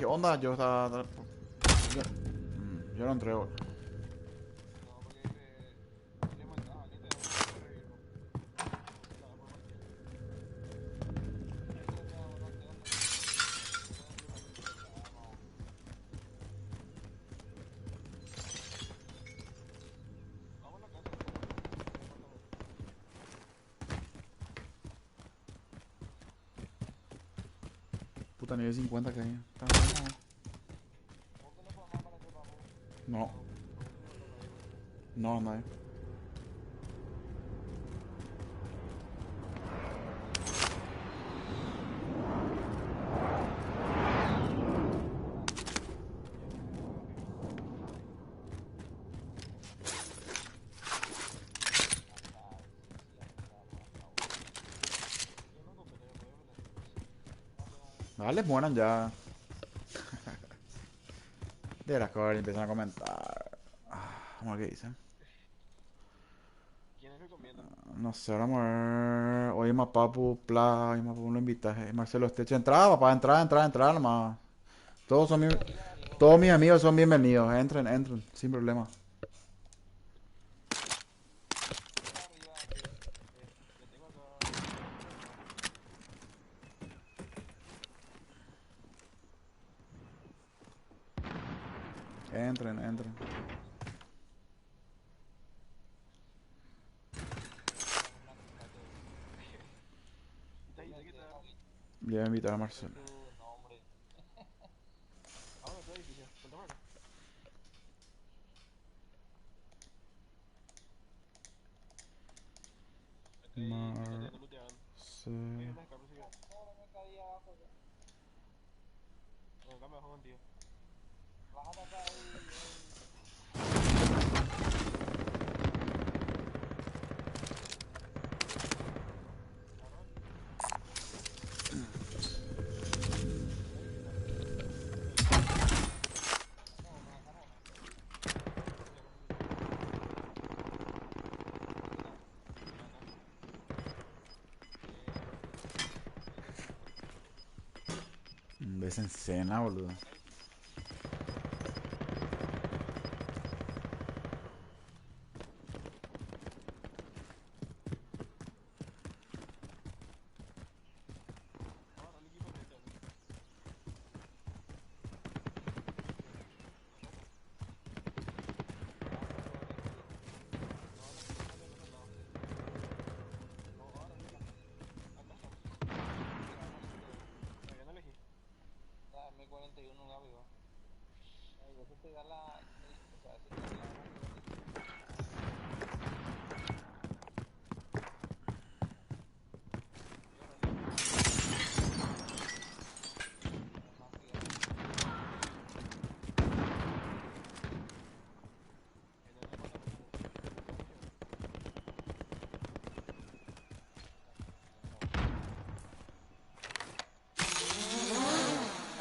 ¿Qué onda? Yo, yo no entrego. Puta, nivel 50 que hay. Está bueno. No, no, nadie. Dale, mueran ya. De las cosas empiezan a comentar. Vamos a ver qué dicen. No sé, vamos a ver. Oye, más papu, pla, oye, más papu, lo invitaje. Marcelo Esteche, entrada, papá, entrada nomás. Todos son mis, todos mis amigos son bienvenidos. Entren, sin problema. Entren. Voy a invitar a Marcelo. Marcelo. Ves en cena, boludo.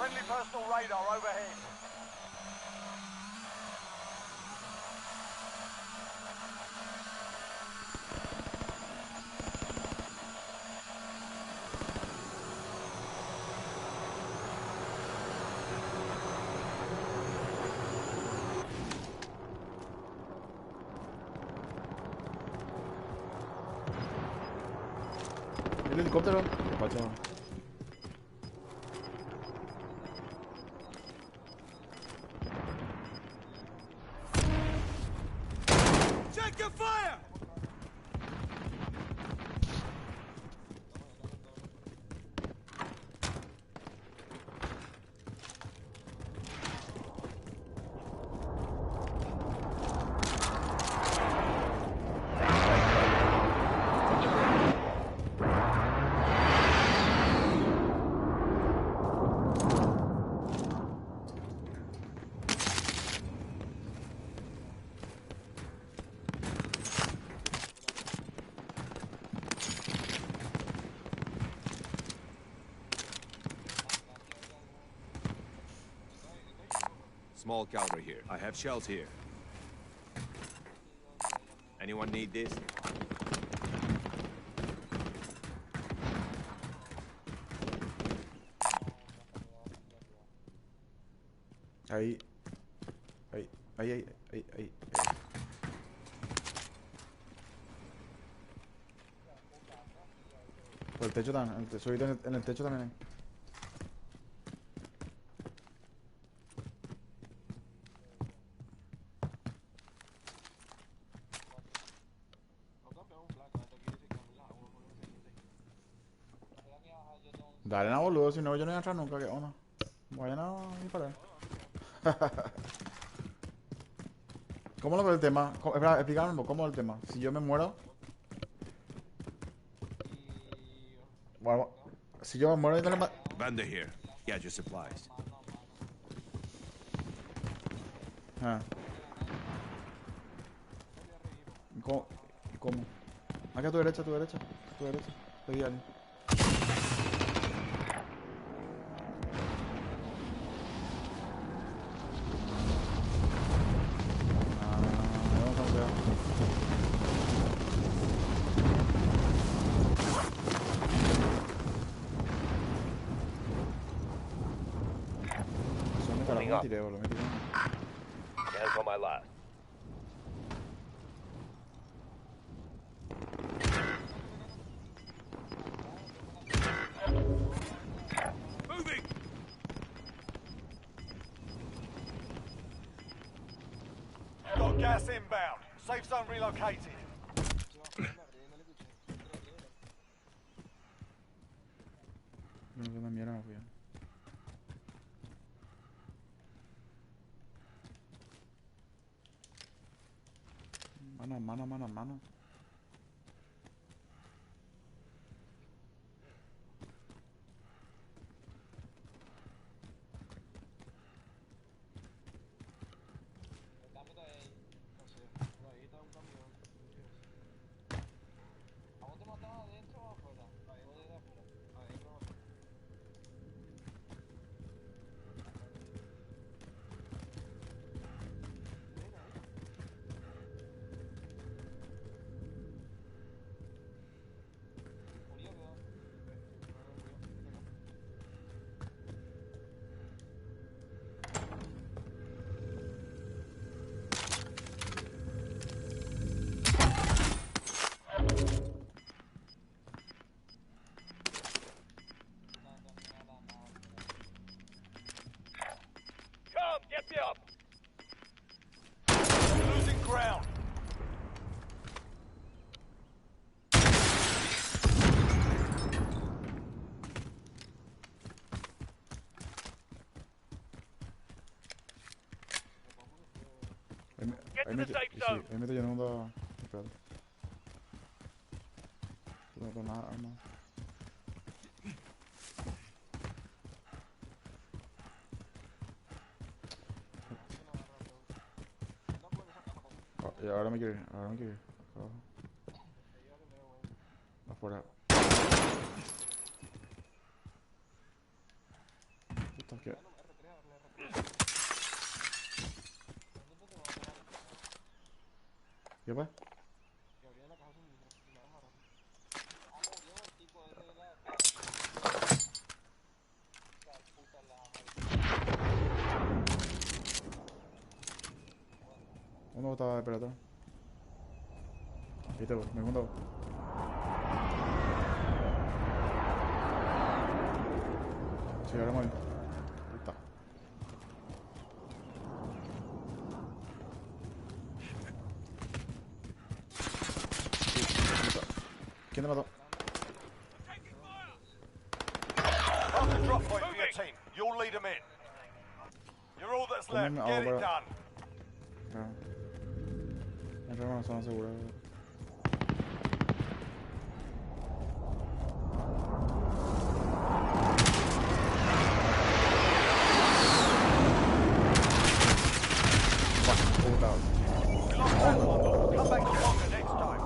Friendly personal radar overhead. El helicóptero. Pacho. Check your fire! Small caliber here. I have shells here. Anyone need this? Ahí. Ahí. Ahí, ahí, ahí, ahí. Por el techo también. Subite en el techo también. Dale, no, boludo. Si no, yo no voy a entrar nunca. ¿Qué onda? Vayan a disparar. ¿Cómo lo ve el tema? Espera, explícame un poco. ¿Cómo es el tema? Si yo me muero. Bueno, si yo me muero y no le Banda here. Get your supplies. Ah, ¿cómo? ¿Cómo? Aquí a tu derecha, a tu derecha. A tu derecha. Pedí a alguien. Vamos a ver. Eso me carajo, me tiré, boludo. Me tiré. Hands on my last. Moving! Got gas inbound. Safe zone relocated. No sé una mierda, me fui. Mano, mano, mano, mano. Come, get me up. Losing ground. Get to the safe zone. Ahí me estoy llenando. Espérate. No tengo nada, arma. Y ahora me quiero ir, ahora me quiero ir. Acá abajo. Afuera. Puta, ¿qué? ¿Qué pasa? ¿Dónde estaba el pelotón? Ahí te voy, me junto. Sí, ahora me voy. Ahí está. ¿Quién te mató? Mark the drop point for your team. You'll lead them in. You're all that's left. Come on, Get it Albert. done. Ah. Entra en una zona segura. Puta. We lost that one, but we'll come back stronger next time.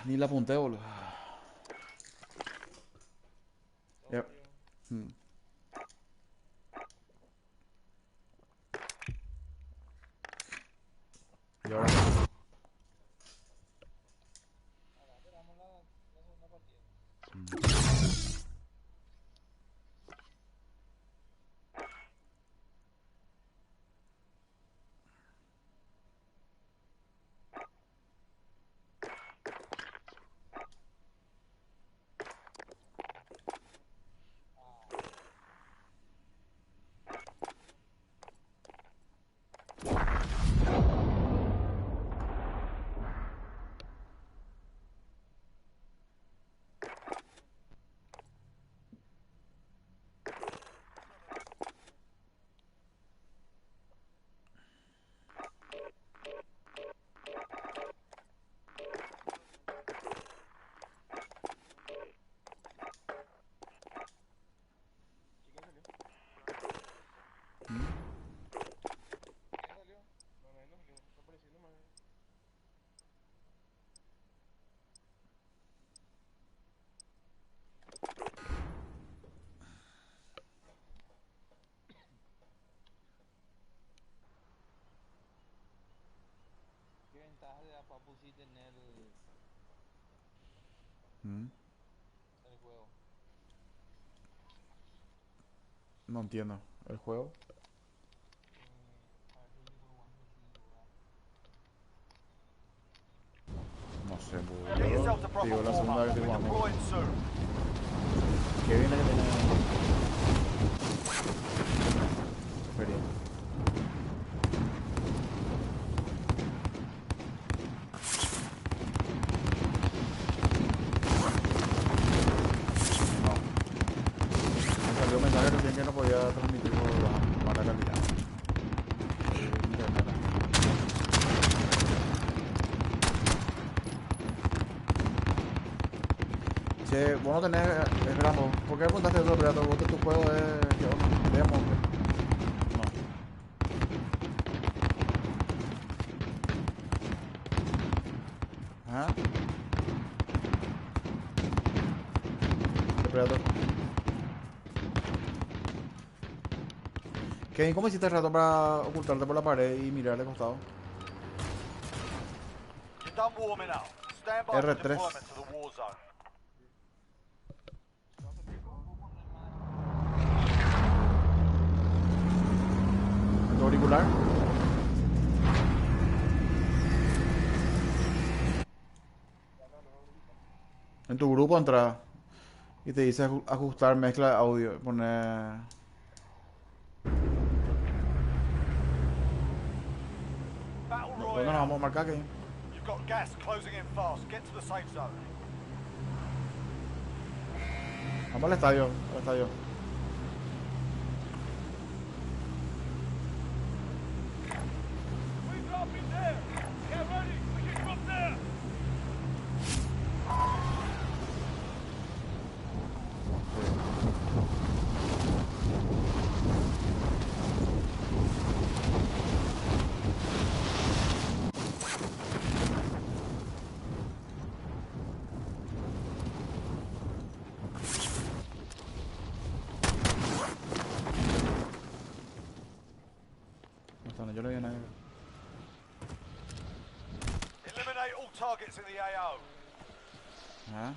Ni la apunté, boludo. Yep. Y ahora. ¿Mm? No entiendo. ¿El juego? No sé, Get boludo. yourselves a Te proper digo la segunda warm-up. vez que We're estoy jugando. deploying soon. Qué viene que tiene experiencia. No. Me salió un mensaje recién que no podía transmitir por la mala calidad. Internet. Che, vos no tenés gramo. ¿Por qué preguntaste eso, Predator? ¿Vos tu juego es qué onda? Demo? No. ¿Ah? ¿Qué Predator? Kevin, ¿cómo hiciste el rato para ocultarte por la pared y mirar de costado? You're done warming up. Stand by for R3. deployment to the war zone. ¿En tu auricular? En tu grupo entra y te dice ajustar mezcla de audio. Poner. Battle ¿Dónde nos Royale. vamos a marcar, Kevin? You've got gas closing in fast. Get to the safe zone. Vamos al estadio. Al estadio. We dropping there. Get ready. We can drop there. No está, no, yo le vi a nadie. Eliminate all targets in the AO. ¿Ah?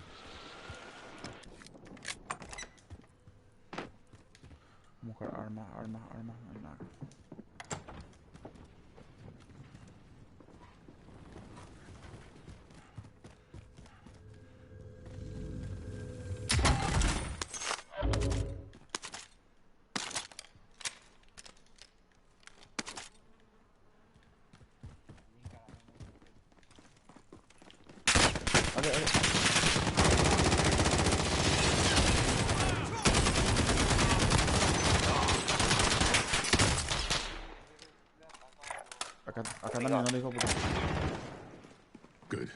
Mujer, armas, armas, armas. No hay nada. Ok, ok. Acá también, no le dijo puta. Good.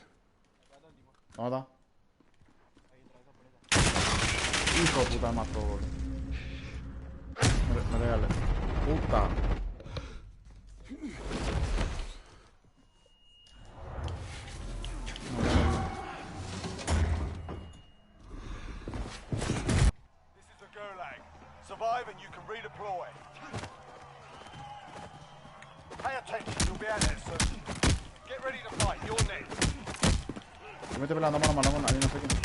¿Dónde está? Hijo de puta, me mató, boludo. Me regalé. Puta. This is the Gulag. Survive and you can redeploy. Pay attention, you'll be out there soon. Get ready to fight, you're next. Yo me estoy peleando mano a mano con alguien, no sé quién.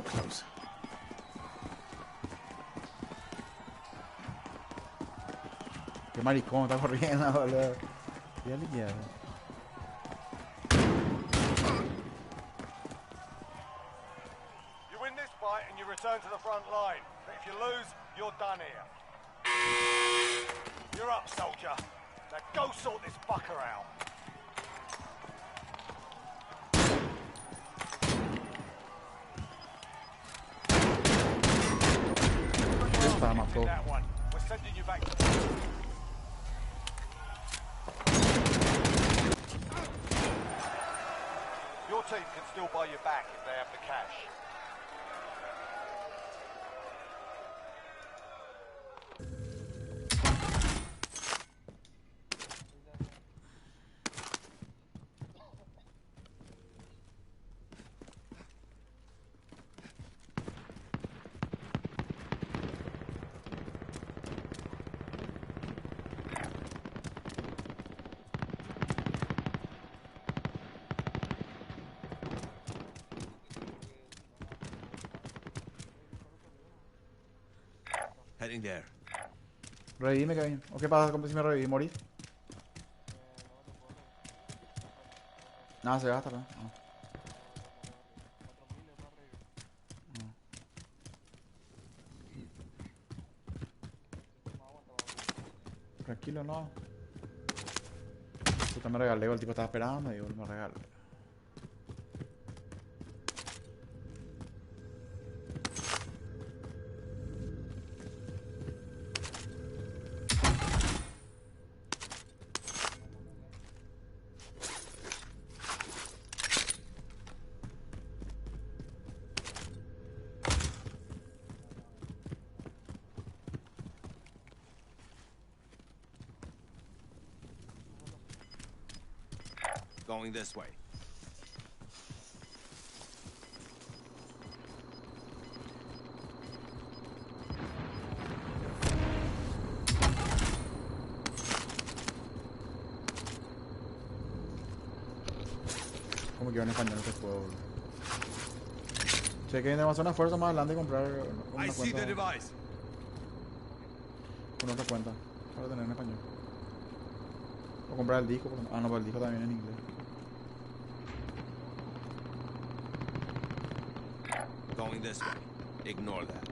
Close. Qué maricón, está corriendo, boludo. Qué aliviado. You win this fight and you return to the front line. But if you lose, you're done here. You're up, soldier. Now go sort this fucker out. Esta mató. That one. We're sending you back to Your team can still buy you back if they have the cash. Heading there. Revivime, Kevin. ¿O qué pasa si me reviví? ¿Morís? Nada, se gasta, ¿no? Ah. Tranquilo, no. Puta, me regalé, el tipo estaba esperando y me regalé. Going this way. Como que va en español este juego, boludo. Che, que tenemos una fuerza más adelante y comprar una I see the cuenta device. con otra cuenta para tener en español. O comprar el disco. Ah, no, pero el disco también en inglés. Going this way. Ignore that.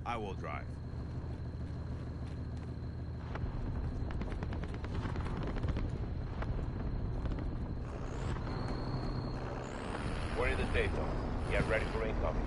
I will drive. We're in the safe zone. Get ready for incoming.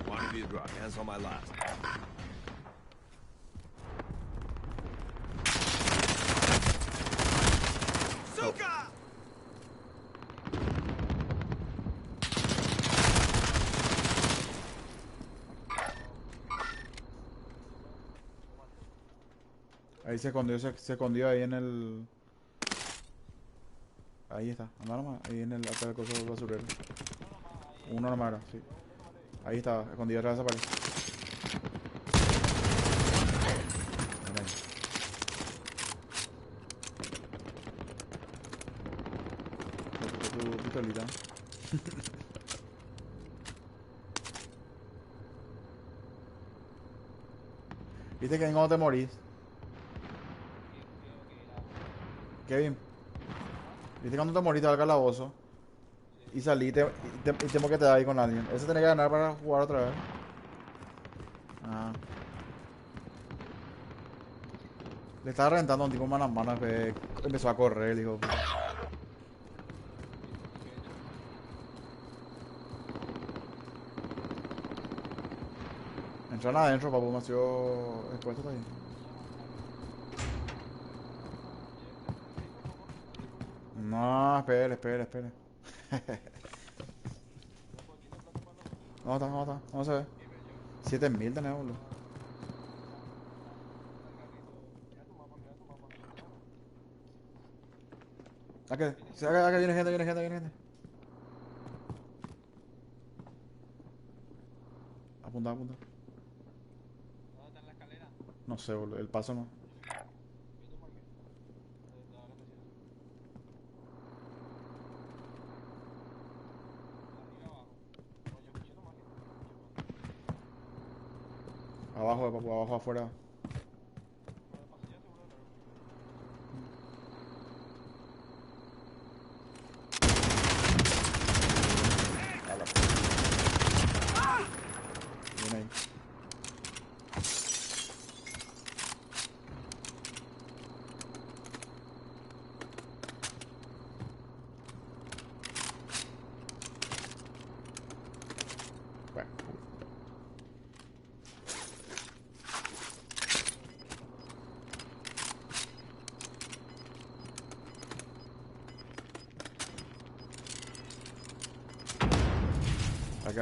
One of you drive. Hands on my last. Suka! Ahí se escondió ahí en el... Ahí está, anda nomás, ahí en el atrás del coso del basurero. Uno nomás era, sí. Ahí está, escondido atrás de esa pared. Mira ahí. Tu pistolita. Viste que cuando te morís. Kevin, viste cuando te morís te va al calabozo y salí y temo que te da ahí con alguien. Ese tenés que ganar para jugar otra vez. Ah. Le estaba reventando a un tipo mano a mano que empezó a correr, el hijo. Entran adentro, papu, me ha sido expuesto también. No, espere, espere, espere. ¿Dónde está? ¿Dónde está? ¿Dónde se ve? 7000 tenemos, boludo. Acá viene gente, viene gente, viene gente. Apunta, apunta. No sé, boludo. El paso no. Abajo, papu, abajo, afuera.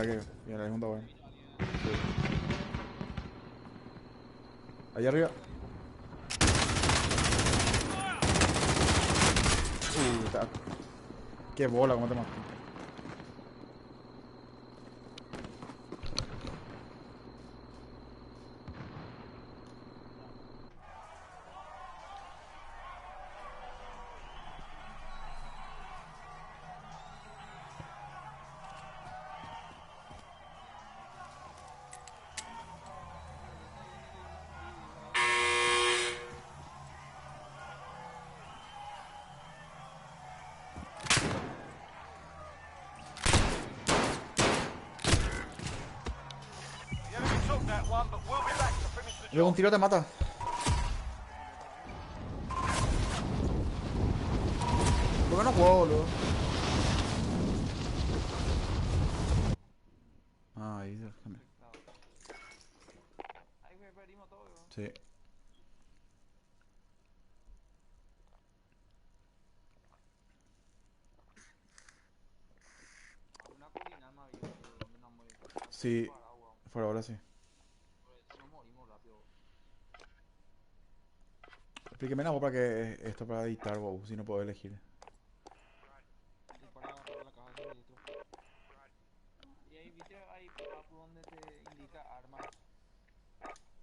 que viene la segunda buena. Sí. Allá arriba. Está. Qué bola, cómo te mató. The enemy took that one, but we'll be back to finish the Luego un job. tiro te mata. ¿Por qué no juego, boludo? Ah, ahí se cambia. Ahí perdimos todo, weón. Sí. Una colina más bien, donde nos morimos. Sí. Parado, weón. Por ahora sí. Por eso nos morimos rápido. Explíqueme la voz para que esto para editar, wow, si no puedo elegir. Y para agarrar la caja de suministro. Y ahí, viste, ahí abajo donde te indica armas.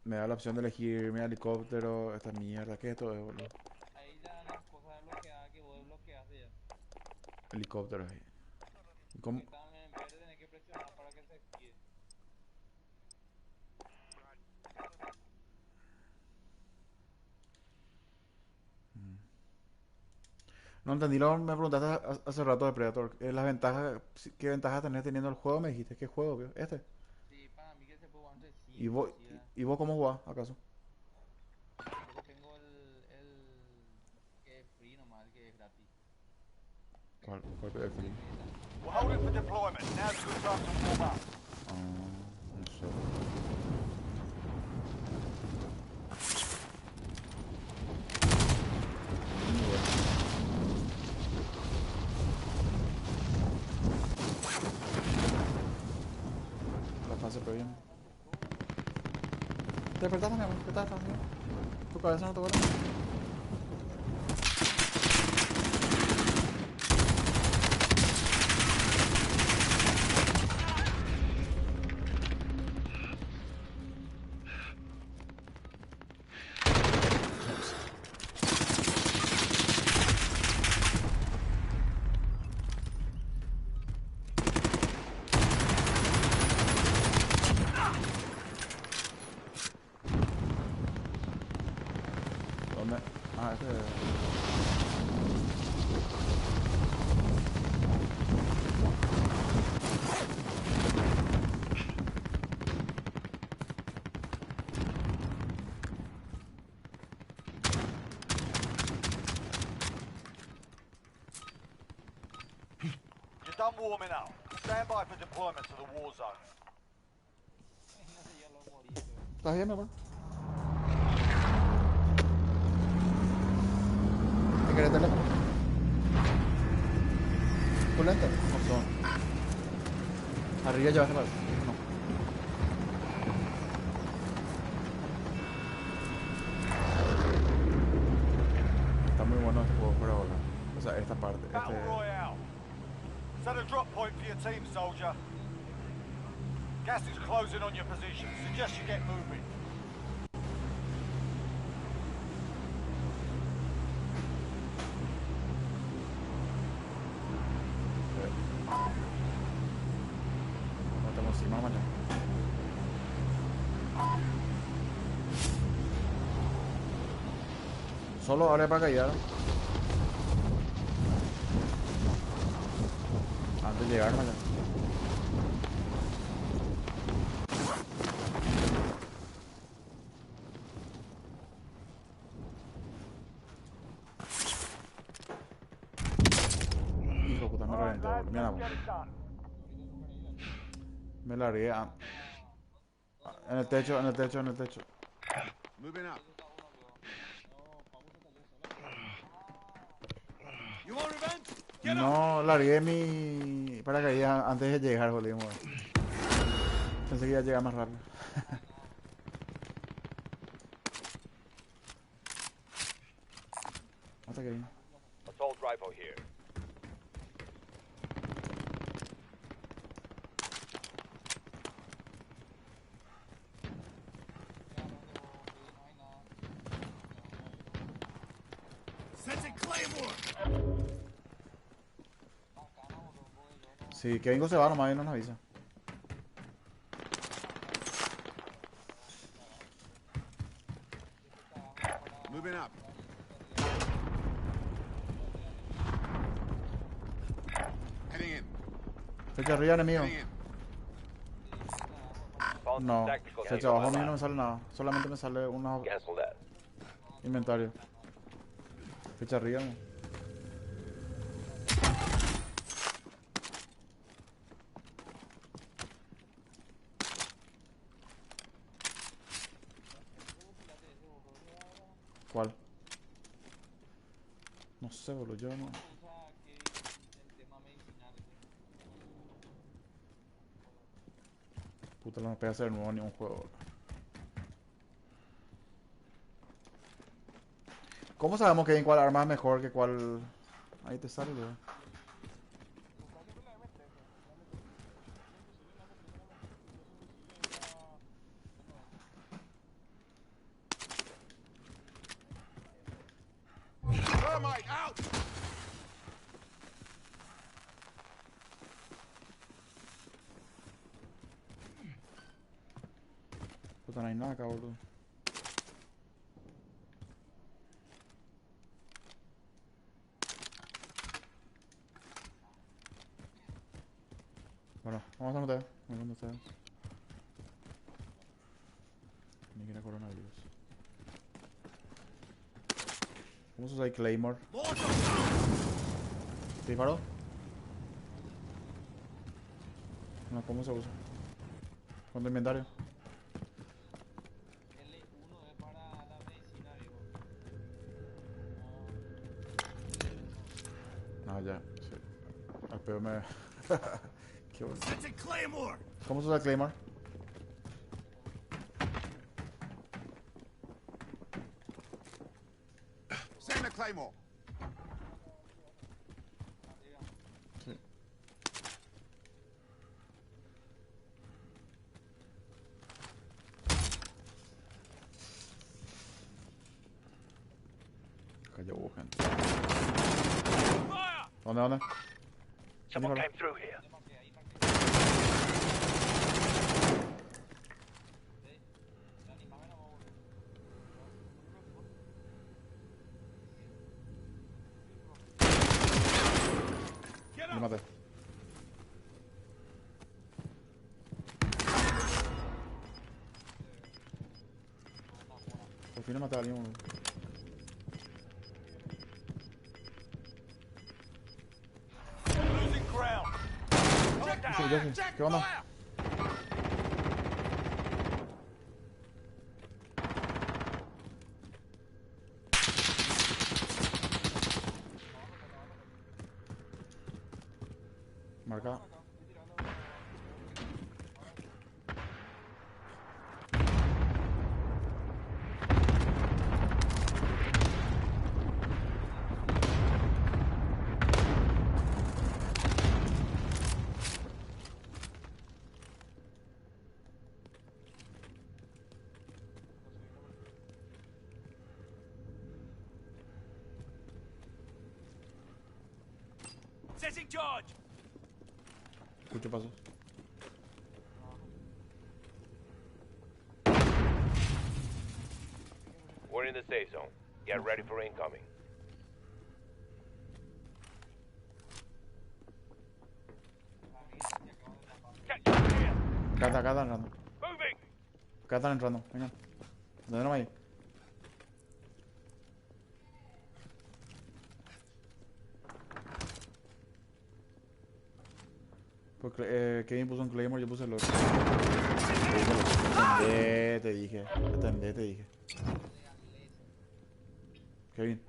Me da la opción de elegir mi helicóptero, esta mierda. ¿Qué es esto, boludo? Ahí dan las cosas desbloqueadas que vos desbloqueaste ya. Helicóptero ahí. ¿Y Los que cómo? están en verde tenés que presionar para que se active. No entendí lo que me preguntaste hace rato de Predator. Las ventajas, ¿qué ventajas tenés teniendo el juego? Me dijiste, ¿qué juego, vio? Este. Sí, para mí que se puede jugar entre ¿Y 5 vos, así, ¿verdad? y vos cómo jugás, acaso? Yo tengo el que es free nomás, el que es gratis. ¿Cuál es el free? Beta. We're holding for deployment. Now's a good time to warm up. Ah, no sé. Ni idea. La fase pero bien. ¿Te despertaste, mi amor? ¿Qué estás haciendo? ¿Tu cabeza no te vuela? ¿Dónde? Ah, este es... You're done warming up. Stand by for deployment to the war zone. Imagínate, ya lo morí, weón. ¿Estás bien, mi amor? ¿Qué querés teléfono? ¿Tu lente? No son. Arriba llevas el no. Está muy bueno este juego por ahora. O sea, esta parte. Battle Royale. Set a drop point for your team, soldier. Gas is closing on your position. Suggest you get moving. No tenemos encima mañana. Solo abre paracaídas. Antes de llegar mañana. Hijo de puta, me reventé, boludo. Mira, boludo. Me largué en el techo, en el techo, en el techo. Moving up. Eso está uno, weón. No, Pablo se cayó solo. You want revenge? Get up! No, largué mi paracaídas antes de llegar, boludo. Pensé que iba a llegar más rápido. Hasta que ahí. Assault rifle here. Sensing Claymore! Sí, que vengo se va nomás y no nos avisa. Moving up. Heading in. Fecha arriba, enemigo. Heading in. Found No, some tactical fecha abajo a mí no me sale nada. Solamente me sale un Cancel that. inventario. Fecha arriba, ¿no? ¿Cuál? No sé, boludo, yo no. Usa que el tema medicinal. Puta, no me pega hacer nuevo ni un juego, boludo. ¿Cómo sabemos que en cuál arma es mejor que cuál? Ahí te sale, boludo. Thermite out! Puta, no hay nada acá, boludo. Bueno, vamos a anotar. Vamos a anotar. Ni que era coronavirus. ¿Cómo se usa el Claymore? ¿Te disparó? No, ¿cómo se usa? ¿Cuánto inventario? L1 es para la medicina, digo. Ah, ya, sí. Al peor me... Qué bueno. Sensing Claymore! ¿Cómo se usa el Claymore? Send the Claymore! Sí. Acá ya hubo gente. ¿Dónde, dónde? Someone Nicolás. came through here. Lo maté. Por fin no maté a alguien, boludo. Losing ground. Sí, ya sé. ¿Qué onda? Marca. Setting charge! Escucho pasos. We're in the safe zone. Get ready for incoming. Get here! Acá están entrando. Moving! Acá están entrando. Venga. ¿Dónde no hay? Porque Kevin puso un Claymore, yo puse el otro. Atendé, te dije. Atendé, te dije. Kevin.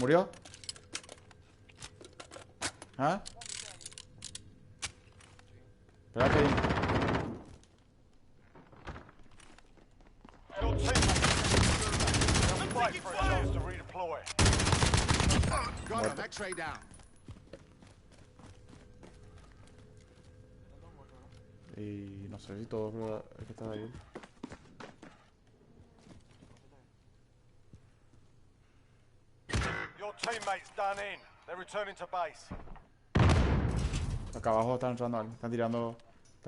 ¿Murió? ¿Ah? Espera que... Your teammates they'll fight for a chance to redeploy. Got him. X-ray down. Y no sé si todo, pero es que está ahí. Your teammates done in. They're returning to base. Acá abajo están entrando algo. Están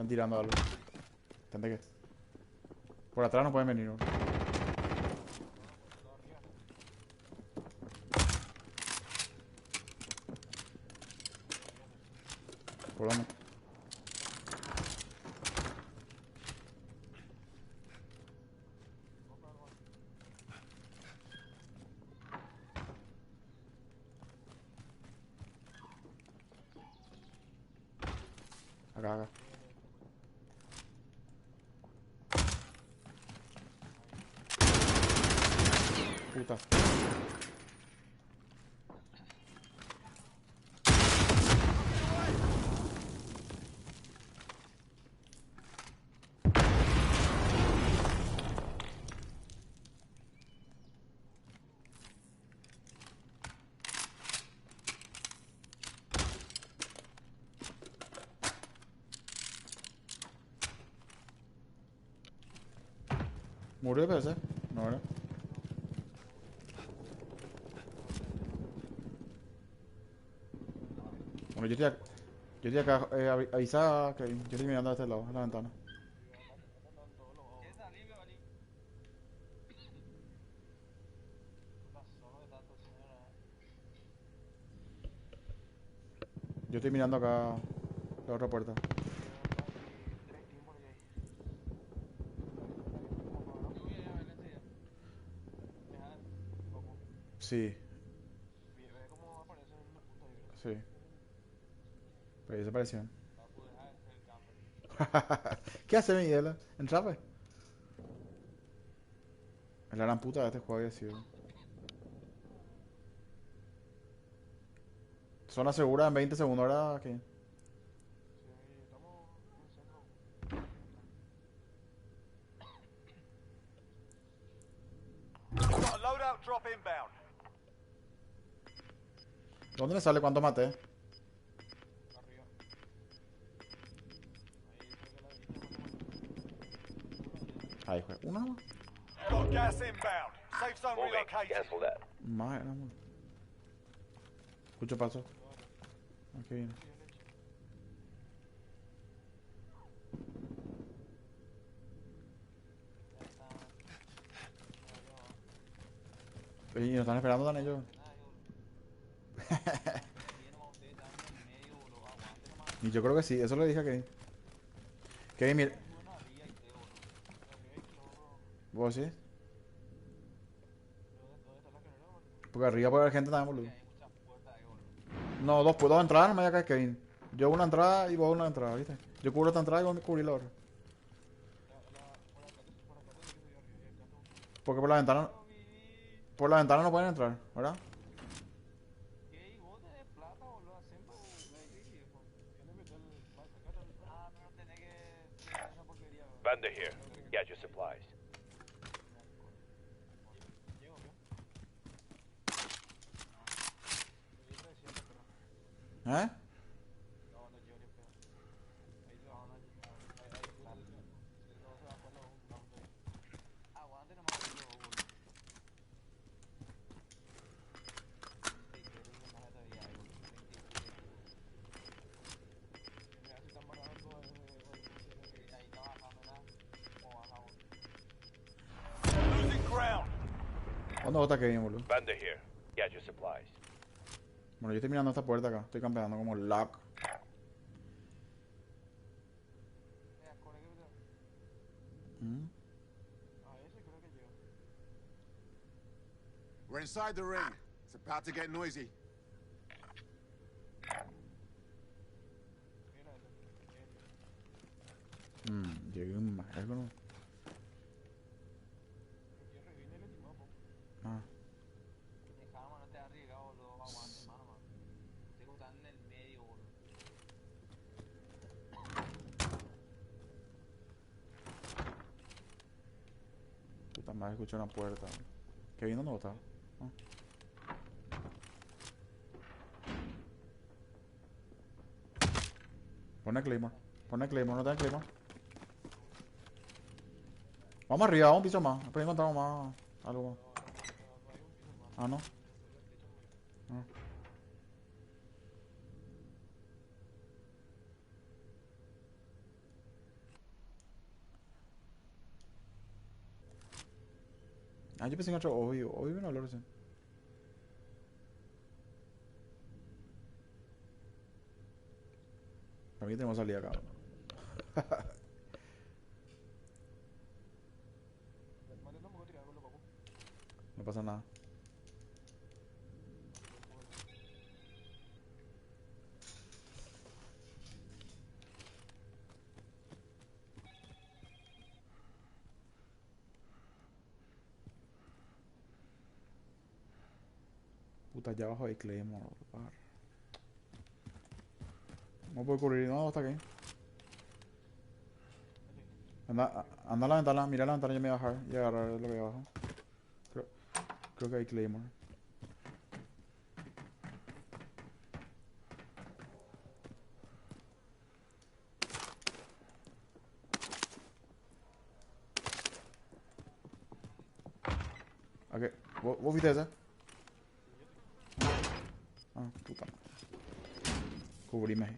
tirando algo. ¿Entendés qué? Por atrás no pueden venir, ¿no? ¿Por dónde? Acá. Puta. ¿Murió el PC? No, ¿verdad? Bueno, yo estoy acá, avisa que yo estoy mirando a este lado, a la ventana. ¿Quieres salir, Bebalí? ¿Qué pasó de tanto, señora? Yo estoy mirando acá la otra puerta. Tres tiempos de ahí. Yo voy a ir a verla enseguida. Deja como. Sí, Ve cómo aparecen los puntos ahí, ¿verdad? sí. Pero ahí desaparecieron. Va a poder dejar el camper. ¿Qué hace Miguel? ¿Entra, pues? Es la gran puta de este juego había sido. Zona segura en 20 segundos, ¿verdad? ¿Qué? Sí, estamos en el centro. Got a loadout drop inbound. ¿Dónde me sale cuánto maté? Arriba. Ahí fue que la viste, Ahí, fue. Una más. Got gas inbound. Safe zone Moving. relocated. Cancel that. Más era, amor. Escucho paso. Aquí viene. Y nos están esperando también ellos. Y yo creo que sí, eso le dije a Kevin. Kevin, mira. ¿Vos sí? Porque arriba puede haber gente también, boludo. No, dos entradas, no me vaya a caer Kevin. Yo una entrada y vos una entrada, ¿viste? Yo cubro esta entrada y vos cubrí la otra. Porque por la ventana. Por la ventana no pueden entrar, ¿verdad? ¿Qué? ¿Vos tenés plata, boludo? Siempre la difícil, viejo. Yo le meto el... Ah, pero tenés que... esa porquería, bro. Vendor here. Get your supplies. Llego, ¿vio? Yo 300, pero... ¿Eh? No, no llego ni pedo. Ahí se van a... Ahí plata. Si no se va a hacer un round ahí. Aguante nomás, boludo. Losing ground. ¿Dónde vos estás Kevin, boludo? Vendor here. Get your supplies. Bueno, yo estoy mirando esta puerta acá. Estoy campeando como lock. ¿Mm? We're inside the ring. It's about to get noisy. Llegué un más, algo no. Ah, Además escuché una puerta. ¿Qué vino? ¿Dónde está? Ah. Pone Claymore. Pone Claymore, no te da Claymore. Vamos arriba, un piso más. Después encontramos más. Algo más. Ah, no. Ah. Ah, yo pensé en otro obvio. Obvio no lo sé. Para mí tenemos salida acá. Mándale un poco tirado con los papus. No pasa nada. Puta, allá abajo hay Claymore. Par. No puedo cubrir. No, está aquí. Anda a la ventana. Mira la ventana. Yo me voy a bajar y agarrar lo que hay abajo. Creo, creo que hay Claymore. Ok. ¿Vos viste ese? Ah, puta madre. Cubríme.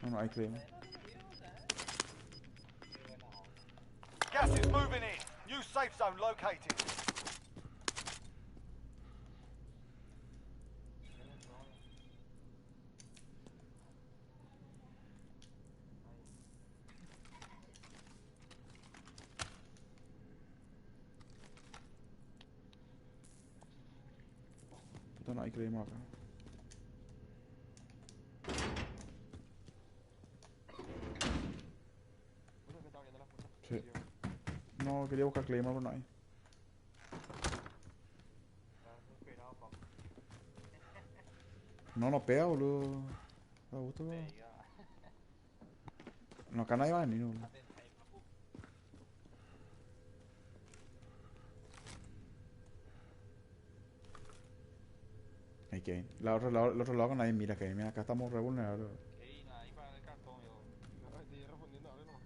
No, no hay Claymore. Gas is moving in. New safe zone located. Puta, no hay Claymore acá. Uno que está abriendo las puertas. Sí. No, quería buscar Claymore, pero no hay. Está desesperado, papu. No, no pega, boludo. Da gusto, boludo. Pega. No, acá nadie va a venir, boludo. Atenta ahí, papu. Hay que ir. El otro lado con nadie mira, que mira, acá estamos re vulnerables. Ey, nada, ahí para el cartón, yo. No, estoy respondiendo ahora nomás.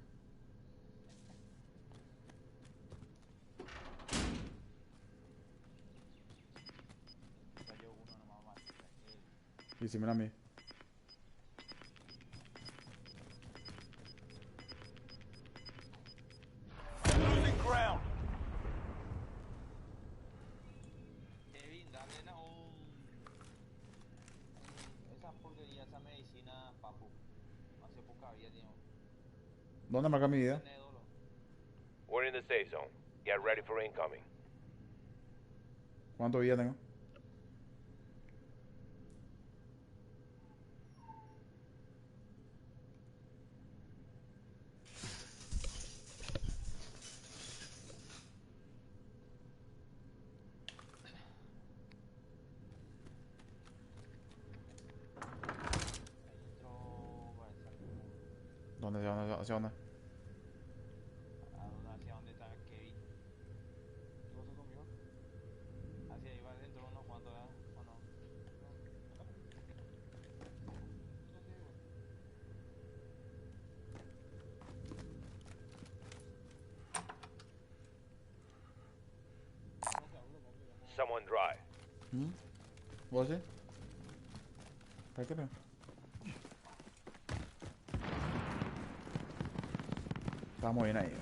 Cayó uno nomás más. Y si mira a mí. Losing ground. Kevin, dale esa porquería, esa medicina, papu. Hace poca vida, tío. ¿Dónde marca mi vida? Tiene dolor. We're in the safe zone. Get ready for incoming. ¿Cuánto vida tengo? Ahí entró, parece algo. ¿Dónde? ¿Hacia dónde? ¿Hacia dónde? ¿Hacia dónde está Kevin? ¿Qué pasó conmigo? Hacia ahí va adentro unos cuantos, ¿verdad? ¿O no? Someone drive. ¿Mm? ¿Vos sí? ¿Para qué no? Estamos bien ahí.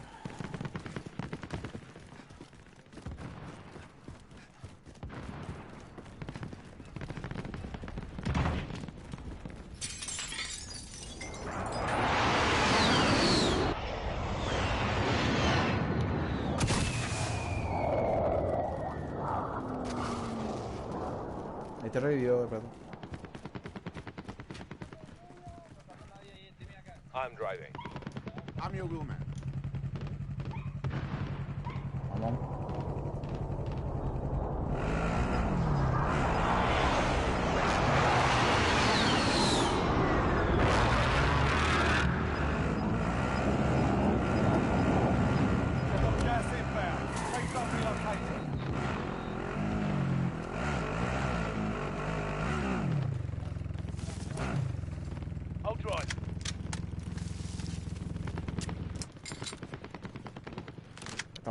Ahí te revivió de rato. I'm driving. I'm your wheelman. Vamos.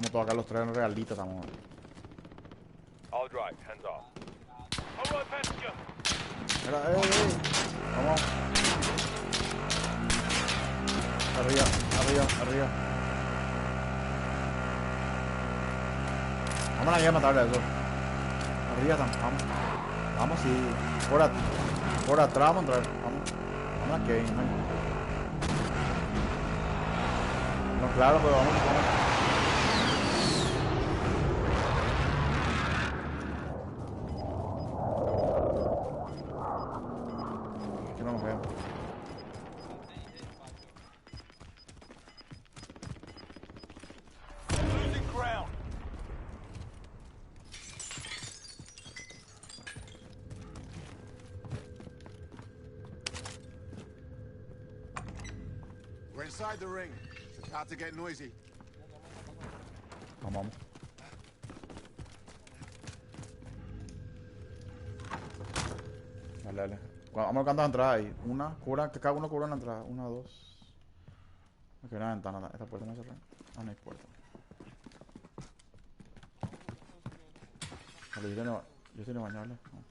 Estamos todos acá los tres en realita, estamos. All drive, hands off. All right, passenger. Mira, vamos. Arriba, arriba, arriba. Vamos a ir a matarle a eso. Arriba están, vamos. Vamos, sí. Por atrás vamos a entrar. Vamos. Vamos a Kane, ¿no? No, claro, pero vamos. Que no nos vean. Losing ground. We're inside the ring. It's about to get noisy. Vamos, vamos. Dale, dale. Vamos a cantar entrada ahí. Una, cura, que cada uno cubra una entrada. Una, dos. Aquí hay una ventana. Esta puerta no cerrada. Ah, no hay puerta. Vale, yo tengo bañable. No.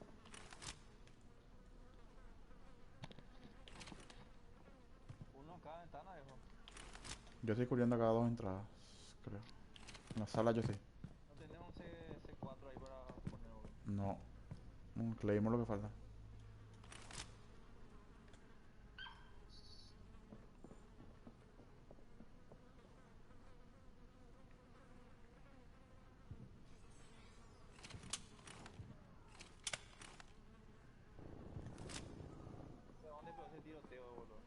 Uno en cada ventana, viejo. Yo estoy cubriendo cada dos entradas, creo. En la sala yo sí. No tenemos un C4 ahí para poner, boludo. No. Claymore lo que falta. ¿De dónde empezó ese tiroteo, boludo?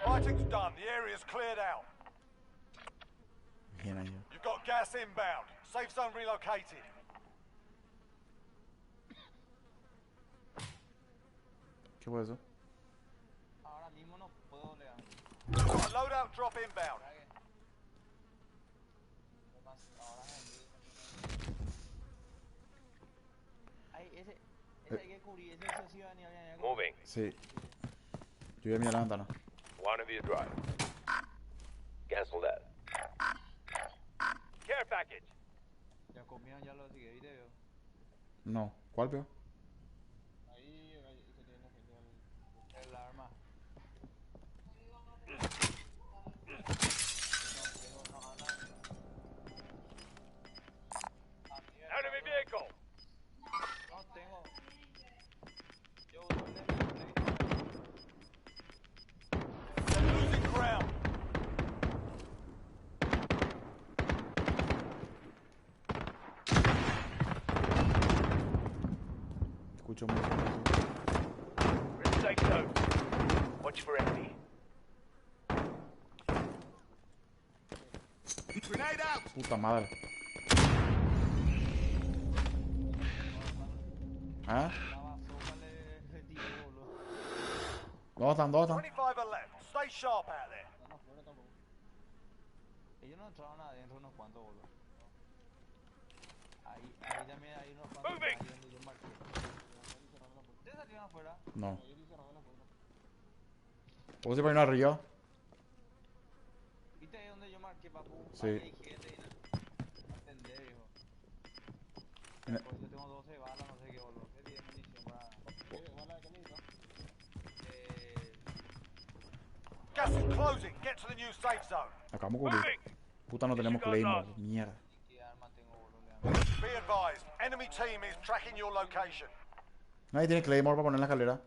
Fighting's done. The area's cleared out. Bien ahí. You've got gas inbound. Safe zone relocated. ¿Qué fue eso? Ahora mismo no puedo leer. Got a loadout drop inbound. Ahora ay, ese hay que cubrir, ese sí va a venir a Moving. Sí. Yo voy a mirar la ventana. One of you drive. Cancel that. Care package. Ya comieron, ya lo sigue, ¿viste, veo? No. ¿Cuál peor? Ahí se tiene la gente el arma. Enemy vehicle. No tengo. Yo uso el Losing ground. Escucho mucho. We're in safe zone. Watch for enemy. Grenade out! Puta madre. ¿Ah? La bazooka le tiré, boludo. ¿Dónde están? ¿Dónde están? 25 are left. Stay sharp out there. No afuera tampoco. Ellos no entraron adentro unos cuantos, boludo. Ahí también hay unos cuantos. Moving. Ahí donde yo marqué. ¿Ustedes salieron afuera? No. ¿Puedo ir para ir arriba? ¿Viste ahí donde yo marqué, papu? Sí. Ahí hay gente y nada. Atender, viejo. En el- Pues yo tengo 12 balas, no sé qué, boludo. ¿Qué tiene munición para...? ¿Bala de qué necesito? Gas is closing. Get to the new safe zone. Acabamos de cubrir. Puta, no tenemos Claymore. Mierda. ¿Qué arma tengo, boludo? Le Be advised. Enemy team is tracking your location. Nadie tiene Claymore para poner en la escalera.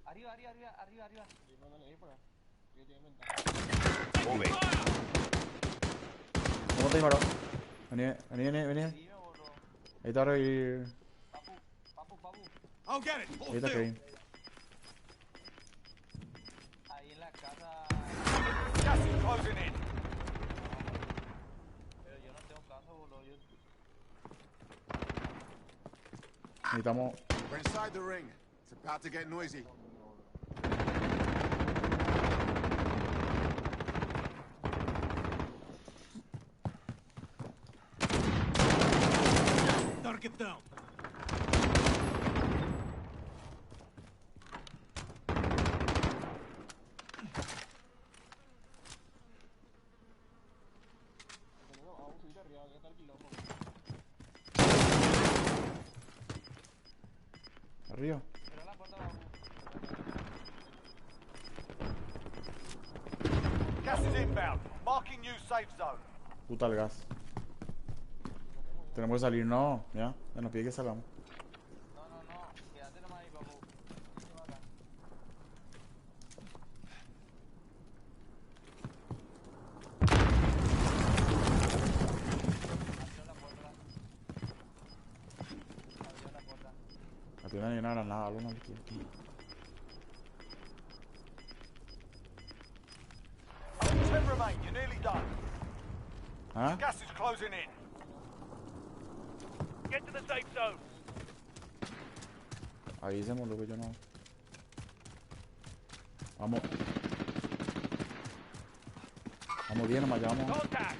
Arriba, arriba, arriba, arriba, arriba. Moving. ¿Cómo te disparó? Vení, vení, vení, vení. Dime, boludo. Ahí está Rey. Papu. I'll get it! Hold Ahí está still! Kevin. Ahí en la casa. Gas is closing in. Pero yo no tengo caso, boludo. Yo... Necesitamos... We're inside the ring. It's about to get noisy. Target down. Boludo, vamos a subir arriba, que está el quilombo. Arriba. Cierra la puerta abajo. Gas is inbound. Marking new safe zone. Puta el gas. Tenemos que salir, no. Ya, ya nos pide que salgamos. No, no, no. Quédate nomás ahí, papu. Se va acá. Abrió la puerta. Abrió la puerta. La tienda ni una granada, algo más aquí. Only 10 remain. You're nearly done. ¿Ah? Gas is closing in. Get to the safe zone. Avísemos, lo que yo no... Vamos. Vamos bien, nomás ya vamos. Contact.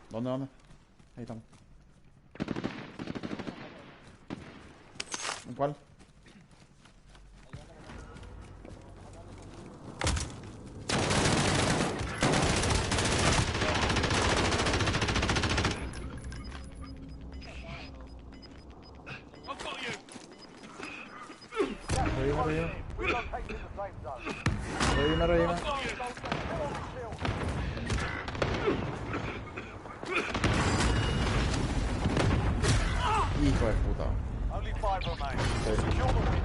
¿Dónde, dónde? Ahí estamos. ¿En cuál? I've got you. Reviva, reviva. Relocating the safe zone. Reviva, reviva. Got you. Get on the shield. Hijo de puta. Only 5 remain. Sí. Secure the win.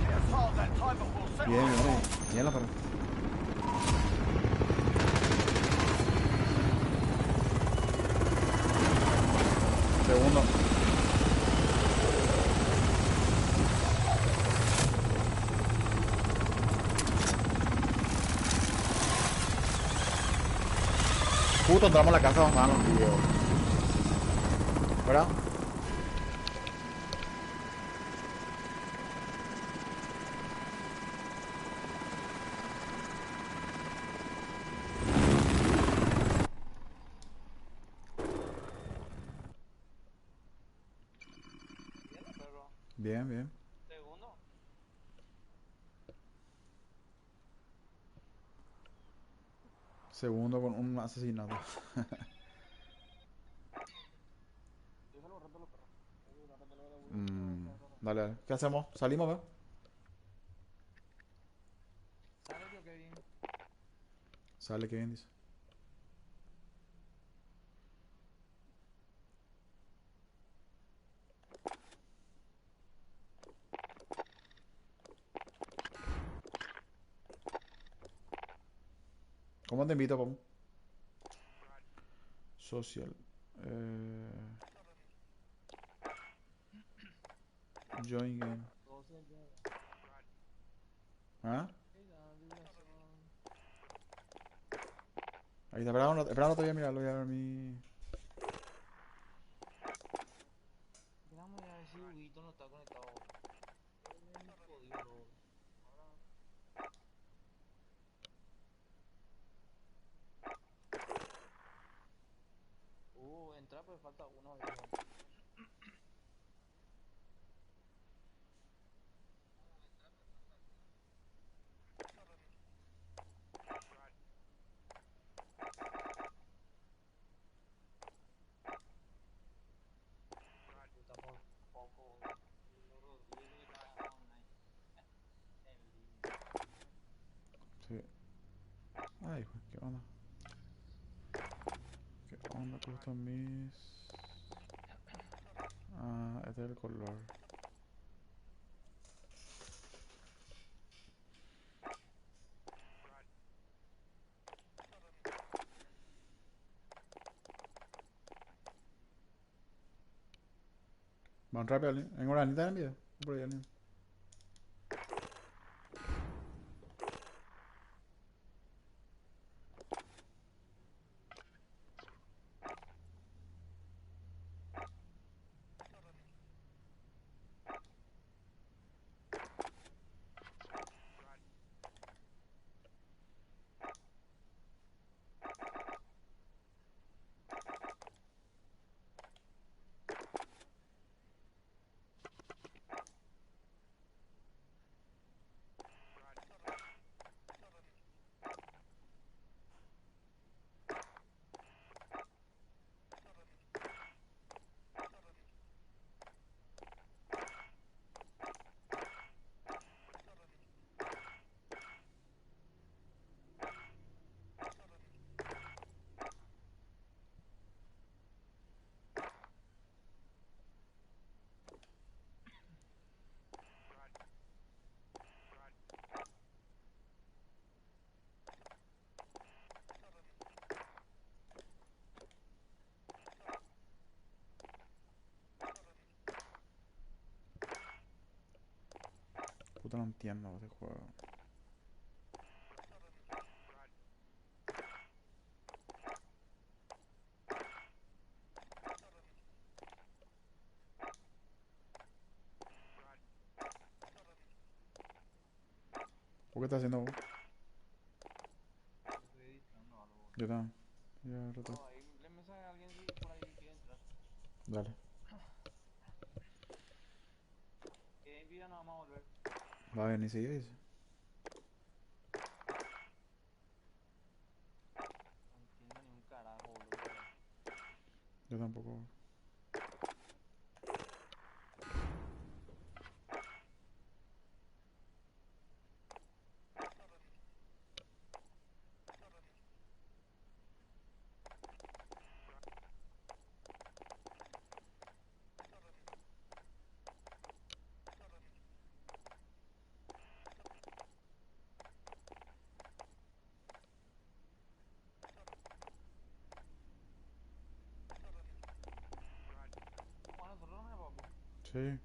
Get as hard as that time, but we'll settle Bien, this bien, one. bien la paró. Segundo. Justo entramos a la casa donde estaban los videos. ¿Verdad? Bien, perro. Bien, bien. Segundo. Segundo con un asesinato. Déjalo rato los perros. Dale, dale. ¿Qué hacemos? ¿Salimos, ve? ¿Sabes yo qué bien? Sale, qué bien dice. ¿Cómo te invito, Pom? Social. Join game. ¿Ah? Ahí está, espera, no te voy a mirar, lo voy a ver mi... Déjame a ver si Huguito no está conectado. Jodido, no. Entra, pero falta uno. Digo. Puta, por poco. Loro, Diego y trabaja online. En línea. Sí. Ay, ¿qué onda? ¿Qué onda con estos mis...? Ah, este es el color. Van rápido, ¿en hora? ¿Ni te dan video? Por ahí, alguien. puta no entiendo ese juego. ¿Por qué estás haciendo vos? Estoy editando algo. Yo también. Ya, rato. No, ahí le mensaje a alguien si por ahí quiere entrar. Dale. Que envía no vamos a volver. Va a venir enseguida, dice. No entiendo ni un carajo, boludo. Yo tampoco. Bueno, nosotros no vamos. Sí.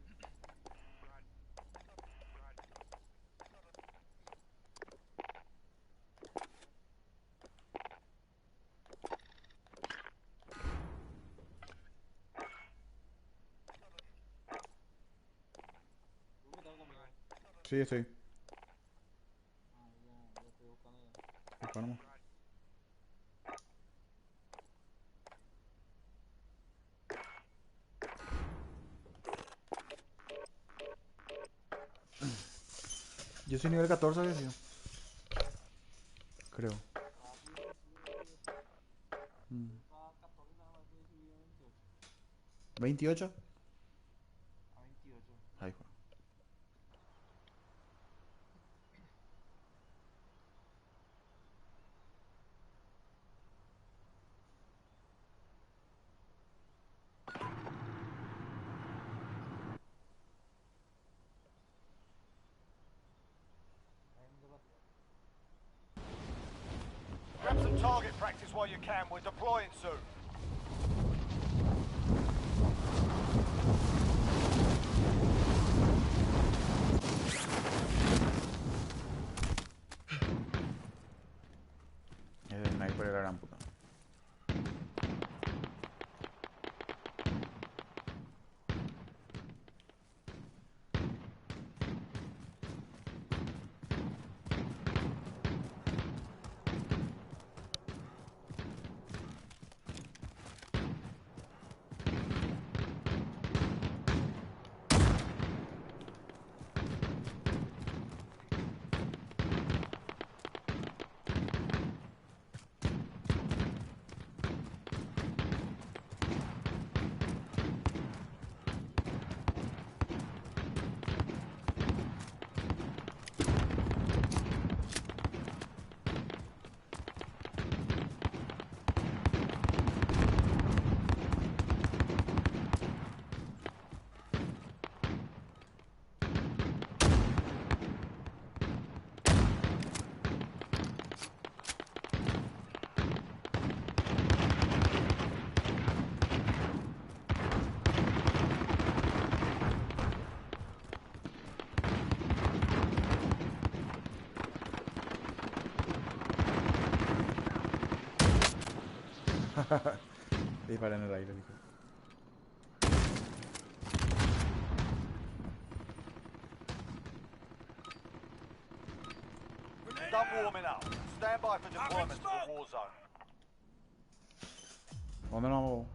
¿Tú me estás conmigo? Sí, estoy. Ah, ya estoy buscando ya. Busca nomás. Yo soy nivel 14, había sido. Creo. Ah, sí, sí, sí. Mm. Estaba a 14, nada más que subí a 28. ¿28? A 28. Ahí fue. Ahí me toca. Grab some target practice while you can. We're deploying soon. Es el sniper de la gran puta. Dispara en el aire, dijo. Done warming up. Stand by for deployment to the war zone. ¿Dónde nos vamos?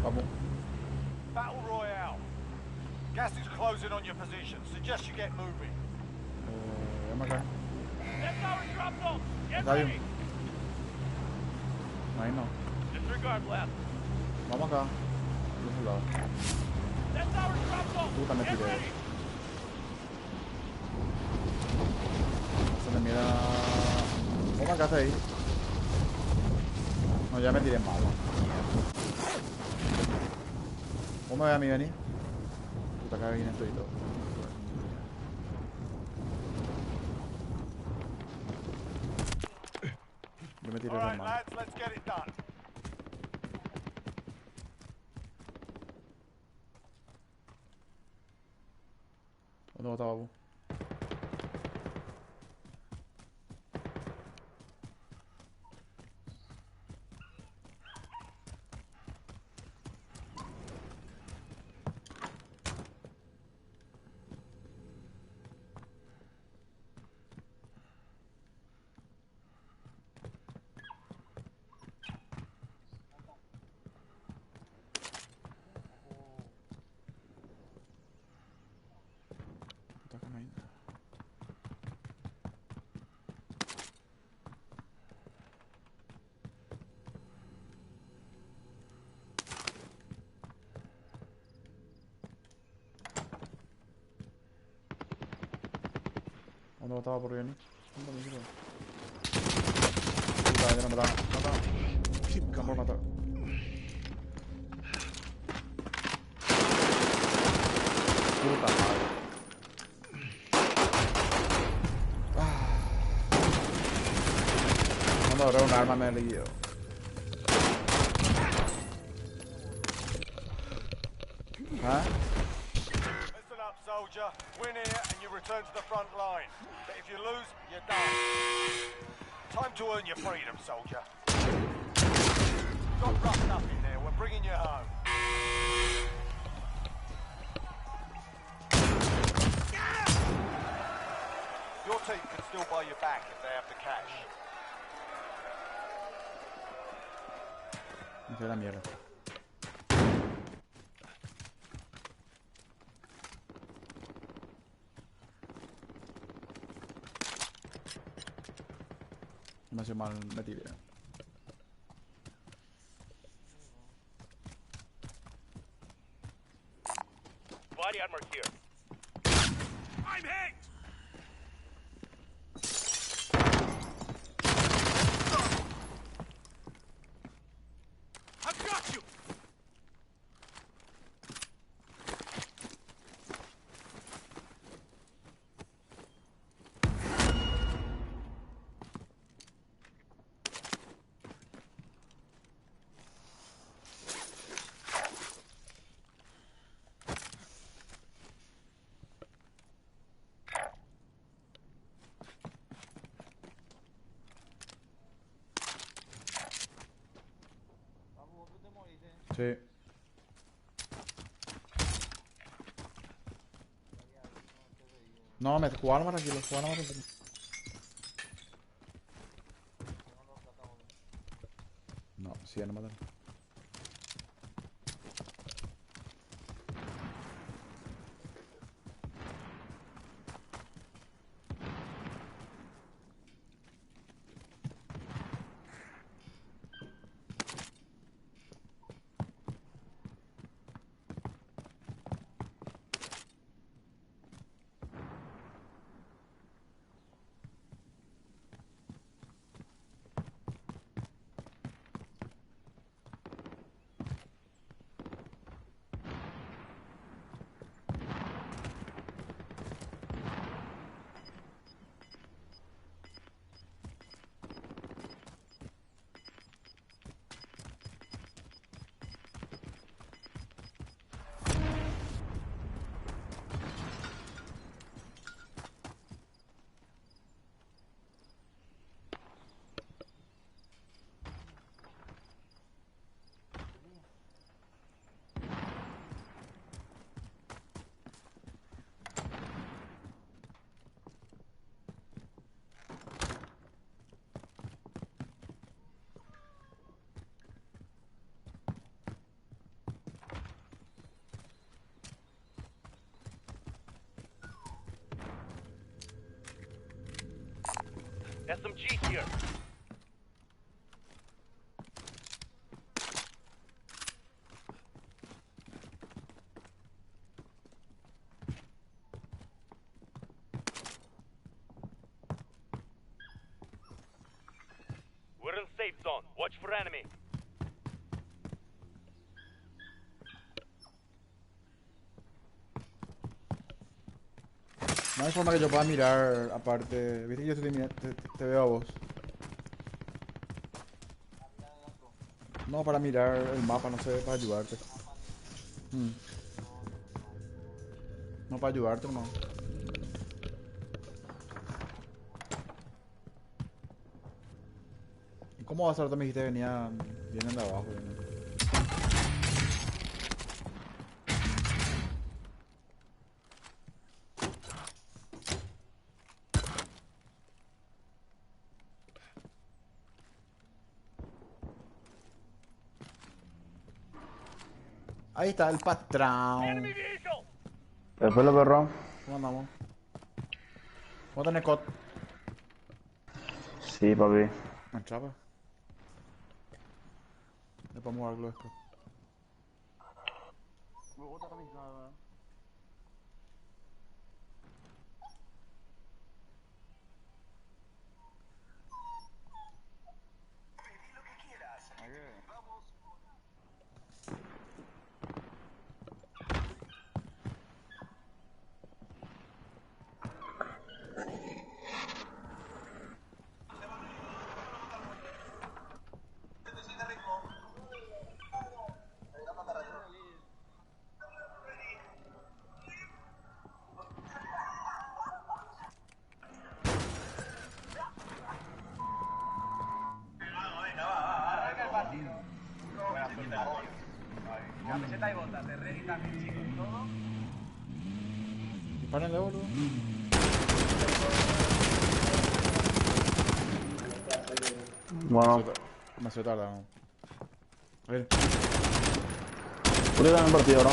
Vamos. Battle Royale. Gas is closing on your position. Suggest you get moving. Vamos acá. That's our drop zone. Get Está ready. bien. Ahí no. Disregard left. Vamos acá. De ese lado. That's our drop zone. Puta, me Get tiré. ready. Se me mira. ¿Cómo acá está ahí? No, ya me tiré mal. ¿Cómo me ve a mí venir? Puta, acá viene esto y todo. Yo me tiré All de right, mano. lads, let's get it done. ¿Dónde estaba vos? Puta, acá no hay nada. ¿Dónde estaba por venir? ¿Dónde me hicieron? Puta, ya no me mataron. Están por matar. Puta madre. Cuando agarré un arma me lió. ¿Ah? Listen up, soldier. Win here and you return to the front line. But if you lose, you're done. Time to earn your freedom, soldier. Stop roughed up in there. We're bringing you home. Your team can still buy you back if they have the cash. Me fui a la mierda. Me hace mal, me tiré. Body armor here. I'm hit! I've got you! Papu, vos te moriste. Sí. No, me jugaron más tranquilo, jugaron más tranquilo. No, sí, ya no mataron. SMGs here. We're in safe zone. Watch for enemy. No hay forma que yo pueda mirar aparte. Viste que yo estoy te veo a vos. No, para mirar el mapa, no sé, para ayudarte. Mm. No, para ayudarte, no. ¿Y cómo va a ser? Tú me dijiste que vienen de abajo. Ahí está el patrón. Después lo perro. ¿Cómo andamos? ¿Cómo tenés COD? Sí, papi. Me entraba. Le podemos dar algo después. Camiseta y botas de Ready también, chicos, todo. Dispárenle, boludo. Bueno, Me hace tarde, no. A ver. ¿tú le dan el partido, bro?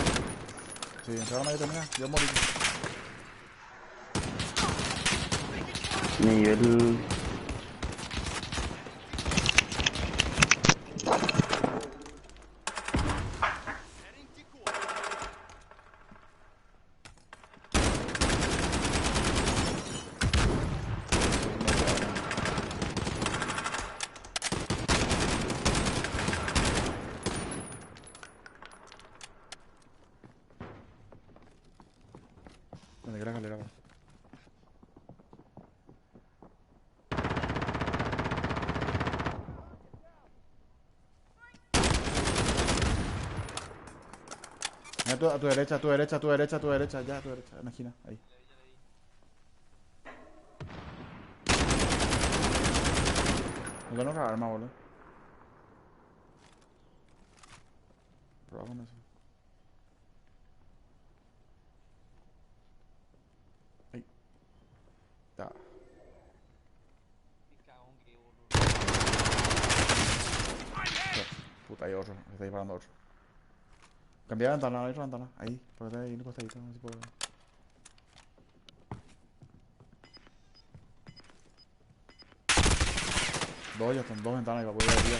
Sí, entraron ahí también. Yo morí. Nivel. Donde quiera escalera, va. Mira a tu derecha, a tu derecha, a tu derecha, a tu derecha, ya a tu derecha, en la esquina, ahí. No tengo otra arma, boludo. Proba con eso. Ahí. Ya. Puta, hay otro, me está disparando otro. Cambia de ventana, hay otra ventana. Ahí, por ahí, en el costadito, no sé si puedo. Dos, ya están dos ventanas, y va a poder arriba.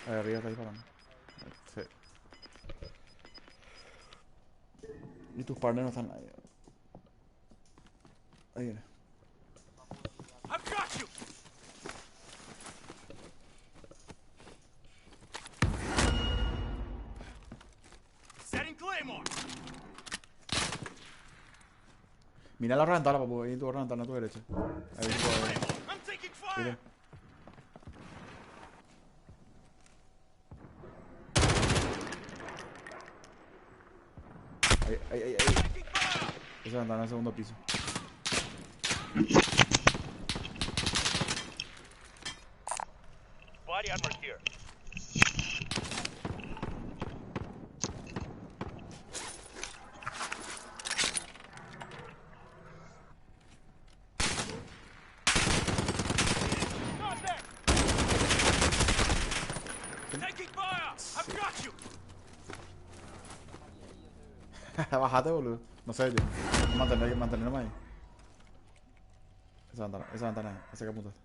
Ahí arriba está disparando. Sí. Y tus partners no están ahí. Ahí viene. I've got you! Setting Claymore! Mira la ventana, papu, ahí en tu ventana a tu derecha. Ahí se puede ver. I'm taking fire! Mira. Ahí. Esa ventana en el segundo piso. Body armor here. Contact! Taking fire! I've got you! Bájate, boludo. No sé yo. Mantenerme ahí. Esa ventana ahí. Esa que apuntaste.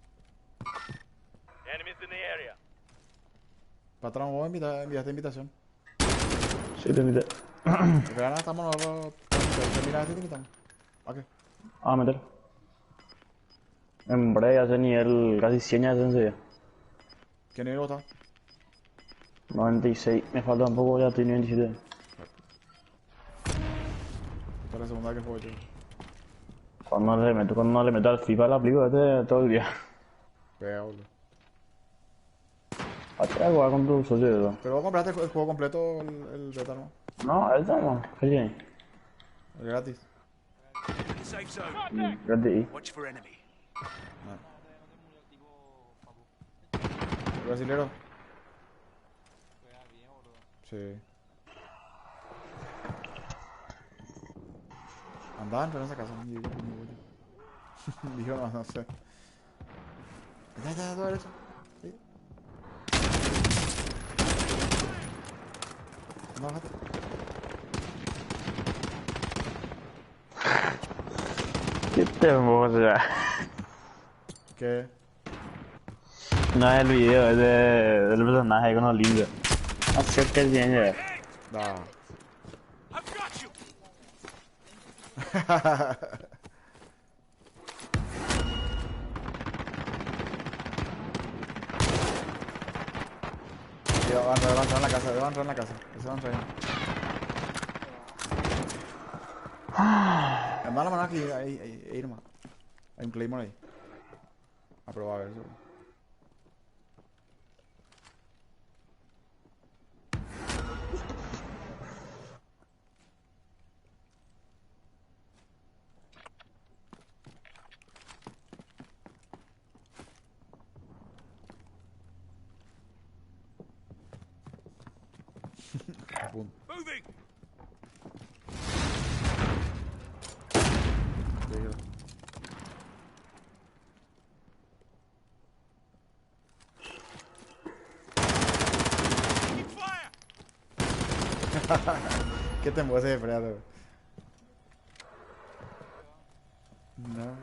Enemies in the area. Patrón, vos enviaste invitación. Sí, te invité. Pero ahora estamos nosotros. Termina este te invitamos. Ok. A meter. En breve hace nivel casi 100 ya enseguida. ¿Qué nivel vos estás? 96. Me falta un poco, ya estoy nivel 17. Esta es la segunda vez que juego yo. Cuando le meto al FIFA la aplico este todo el día. Pega, boludo. ¿A qué hago con tu socio eso? Pero vos compraste el juego completo, el beta, ¿no? No, él no. ¿Qué tiene? El gratis. In the safe zone. Gratis. Watch for enemy. ¿El brasilero? Juega bien, boludo. Sí. Andaba en esa casa. Dijo, no sé. Ya, todo derecho. Sí. No, bájate. ¿Qué te mola? ¿Qué? No es el video, es del personaje con los libros. No sé qué tiene. Da. I've got you. Va a entrar en la casa, va a entrar en la casa. Ese va a entrar ahí. Es mala mano aquí, ahí, Irma. Hay un Claymore ahí. A probar, a ver. Pum. Moving. Taking fire. ¿Qué te mueves de freado? No.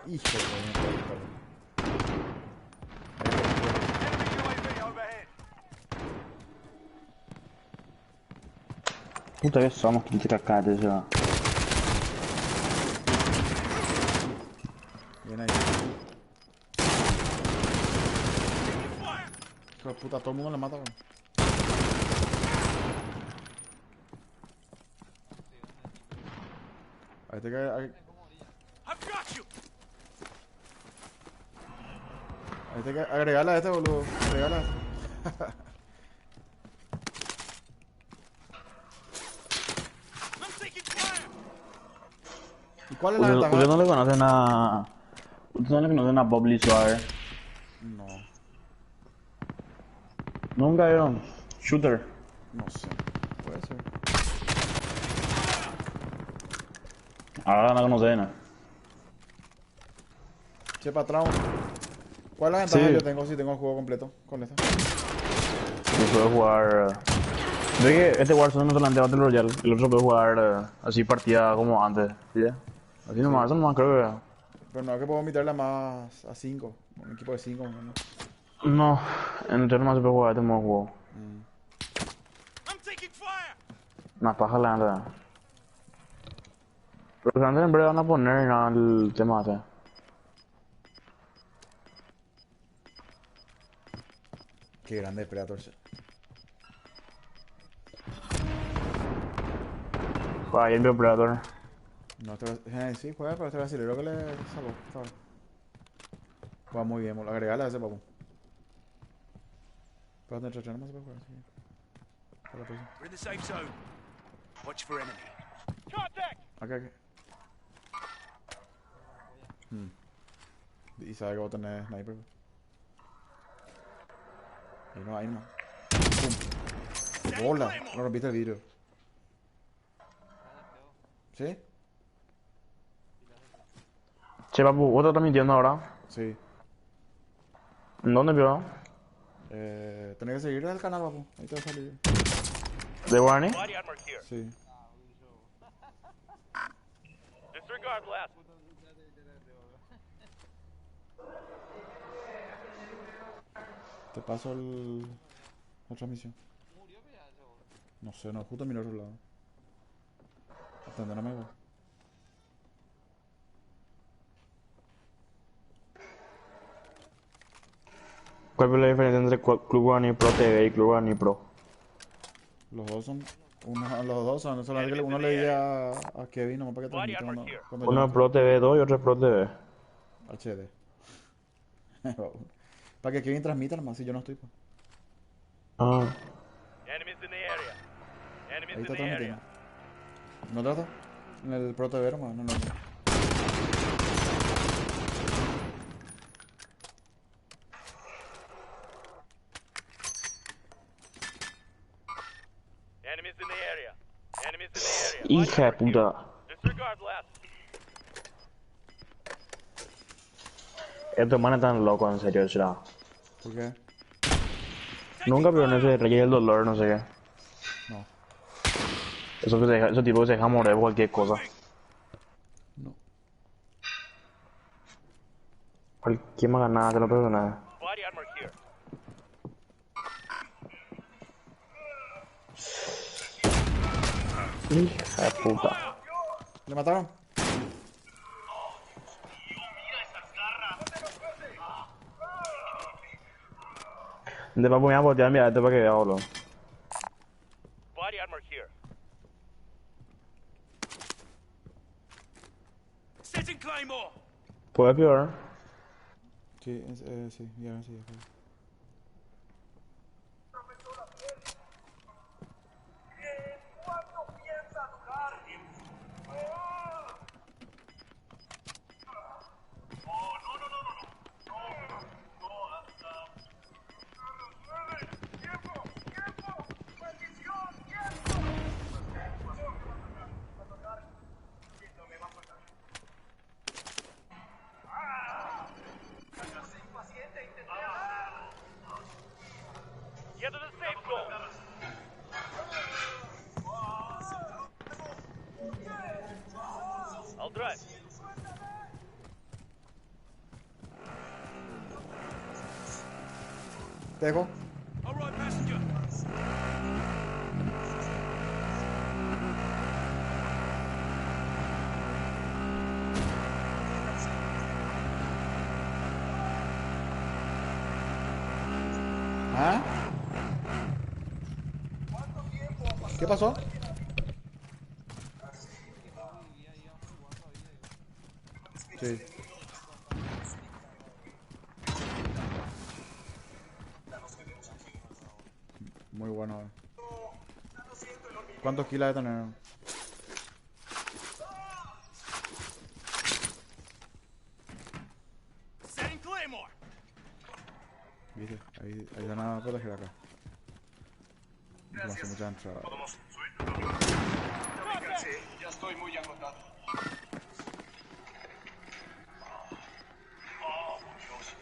Hijo de Enemy UAV overhead. Puta que somos, que cacate eso. Bien ahí. Hijo de puta, todo el mundo le mata, weón. Ahí te cae. I've got you. Ahí te cae. Agregala a este, boludo. Agregala a este. I'm taking fire. ¿Y cuál es la ¿Ustedes ventaja? no le conocen a... ¿Ustedes no le conocen a Bob Suave? No, Nunca vieron. Shooter. no sé. Puede ser. Ahora no conocen, ¿no? Che, patrón. ¿Cuál es la ventaja Sí. que yo tengo si tengo el juego completo con esta? Que puede jugar... Ve que este Warzone no solamente Battle Royale, el otro puede jugar así partida como antes, ¿sí? Así nomás, eso nomás creo Pero no es que puedo meterla más a 5. Un equipo de 5, ¿no? que... No, en el nomás se puede jugar este modo de juego. I'm taking fire. Más paja la neta. Pero que antes en breve van a poner ¿no? el tema ese. Qué grande Predator. Juega ahí el Predator. No, sí, juega, pero este brasilero que le salvó. ¿Sabes? Juega muy bien, agregale a ese papu. Pero dentro de no se puede jugar, sí. Para la próxima. We're in the safe zone. Watch for enemy. Contact! Acá. Y sabe que vos tenés sniper. Ahí no. ¡Pum! ¡Bola! No rompiste el vidrio. ¿Sí? Che, papu, ¿vos te estás mintiendo ahora? Sí. ¿En dónde, vio? Tenés que seguir el canal, papu. Ahí te va a salir. ¿De Warney? Body armor here. Sí. Disregard last. Te paso la transmisión. No sé, no, justo miro a otro lado. Atenderme, güey. ¿Cuál es la diferencia entre Club One y Pro TV y Club One y Pro? Los dos son Los dos son, solamente que uno le di a Kevin nomás para que Body transmita armor cuando, here. cuando Uno yo es Pro TV 2 y otro es Pro TV. HD. Para que Kevin transmita nomás, si yo no estoy. Pues. Ah, Enemies in the area. Enemies Ahí in está the transmitiendo. area. ¿No trata? En el Pro TV nomás, no. Enemies in the area. Enemies in the area. Body hija de armor here. puta. Disregard last. Estos manes están locos, en serio, será. ¿Por qué? Nunca vieron ese Reyes del Dolor, no sé qué. No. Esos tipos que se dejan morir por cualquier cosa. No. Cualquier maganada, te lo perdona. Body armor here. Hija de puta. ¿Le mataron? Después voy a botear, mira, esto para que vea, boludo. Body armor here. Setting Claymore. Puede peor. Sí, sí, ya. Get to the safe zone. I'll drive. ¿Te dejo? All right, passenger. ¿Ah? ¿Qué pasó? Sí. Muy bueno. ¿Cuántos kilos de tener? Setting Claymore. ¿Viste? Ahí van a proteger acá. No hace mucha entrada. Ya estoy muy agotado. Oh, Dios.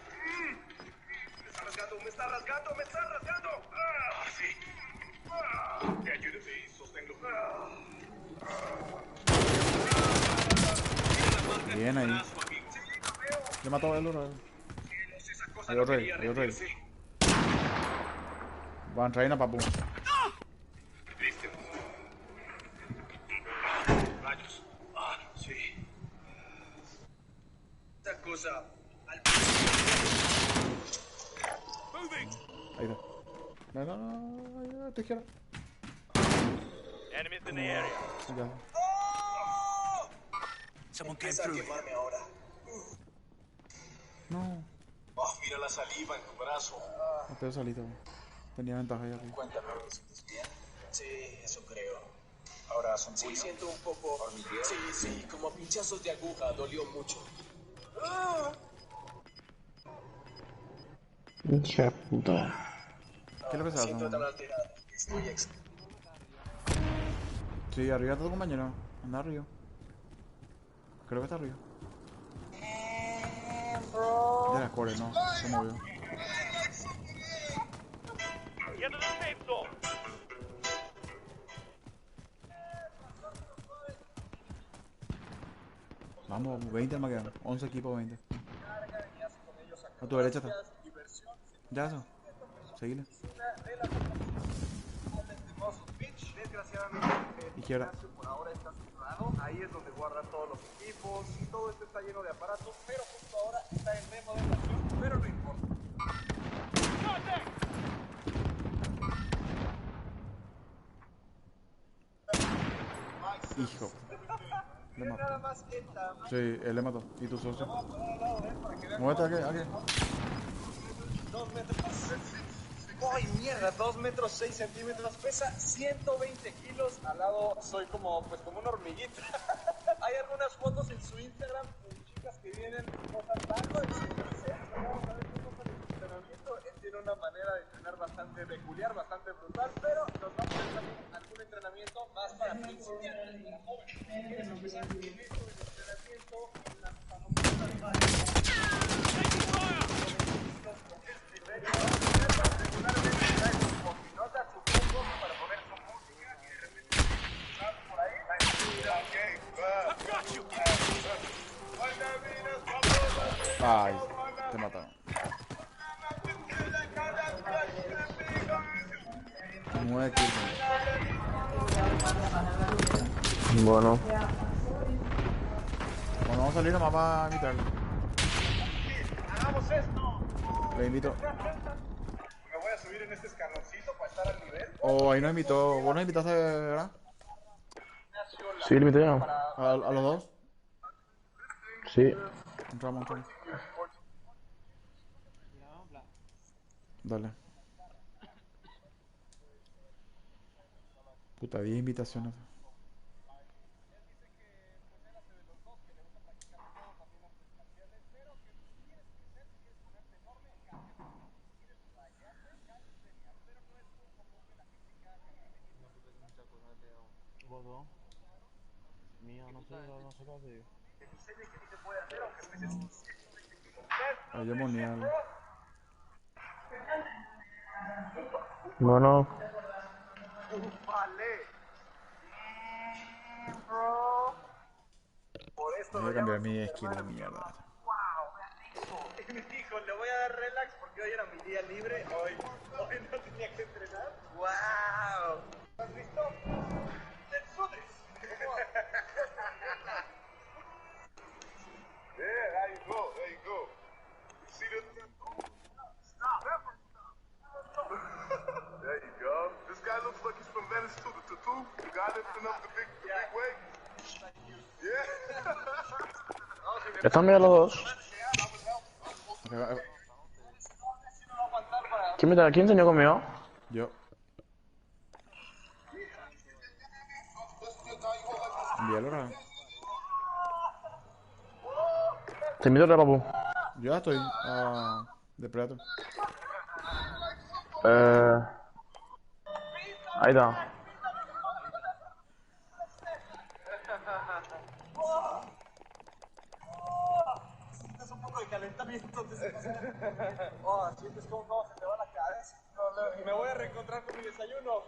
Me está rasgando, me está rasgando, me está rasgando. Ah, sí. Te ayudo, sí, sosténlo. Bien ahí. Le mató a él, ¿no? Hay otro ahí, hay otro ahí. Van a entrar papu. ¿Viste? Rayos. Ah, sí. Esa cosa. Ahí está. No, a tu izquierda. Enemies in the area. Ya. Someone came through. Quemarme ahora. No, Oh, mira la saliva en tu brazo. no te salito. Tenía ventaja ahí arriba. Cuéntame, ¿te sientes bien? Sí, eso creo. Ahora son sí, siento un poco hormigueo. Sí, como pinchazos de aguja, dolió mucho. Hija de puta. ¿Qué es lo que se Me siento hace? tan alterado. Estoy Sí, arriba está tu compañero. Anda arriba. Creo que está arriba. De las cores, no. Se movió. Get to the safe zone. Vamos, 20 más quedan. 11 equipos, 20. A tu derecha está. Ya eso. Seguile. Izquierda. Por ahora está cerrado, ahí es donde guardan todos los equipos, todo esto está lleno de aparatos, pero justo ahora está en remodelación, pero no importa. Hijo. Le Mira nada mató. más esta. Sí, él le mató. ¿Y tu socio? Vamos a poner al lado de él para que vean Muévete aquí, aquí. 2 metros. ¡Ay, mierda! 2 metros 6 centímetros. Pesa 120 kilos. Al lado soy como, pues, como una hormiguita. Hay algunas fotos en su Instagram de chicas que vienen tratando de subirse. Vamos a ver cómo es el entrenamiento. Él tiene una manera de entrenar bastante peculiar, bastante brutal, pero nos va a poner también algún entrenamiento más para principiantes, para jóvenes. ¿Quieres empezar con esto del entrenamiento en las Ay, te mataron. 9 kills. Bueno, Bueno, vamos a salir nomás para invitarle. Hagamos esto. Le invito. Me voy a subir en este escaloncito para estar al nivel. O ahí nos invitó. ¿Vos nos invitaste, verdad? sí, límite ya. ¿A los dos? Sí. Entramos, entramos. Dale. Puta, 10 invitaciones. Godó. Mío, no sé qué hacer. Ahí yo monial. Bueno, Vale. Bro. Por esto Voy a cambiar mi skin de mierda. Y me dijo, le voy a dar relax porque hoy era mi día libre. Hoy no tenía que entrenar. ¡Wow! ¿Estás listo? ¡Let's do this! Yeah, there you go, there you go. You see this? Stop. There you go. This guy looks like he's from Venice too, the tattoo. The guy lifting up the big weight. Yeah. están bien los dos. ¿Quién enseñó conmigo? Yo. Envíalo, ¿verdad? Te invito a papu. Yo ya estoy. De Predator. Ahí está. Sientes un poco de calentamiento. Sientes como todo se te va la cabeza. Me voy a reencontrar con mi desayuno.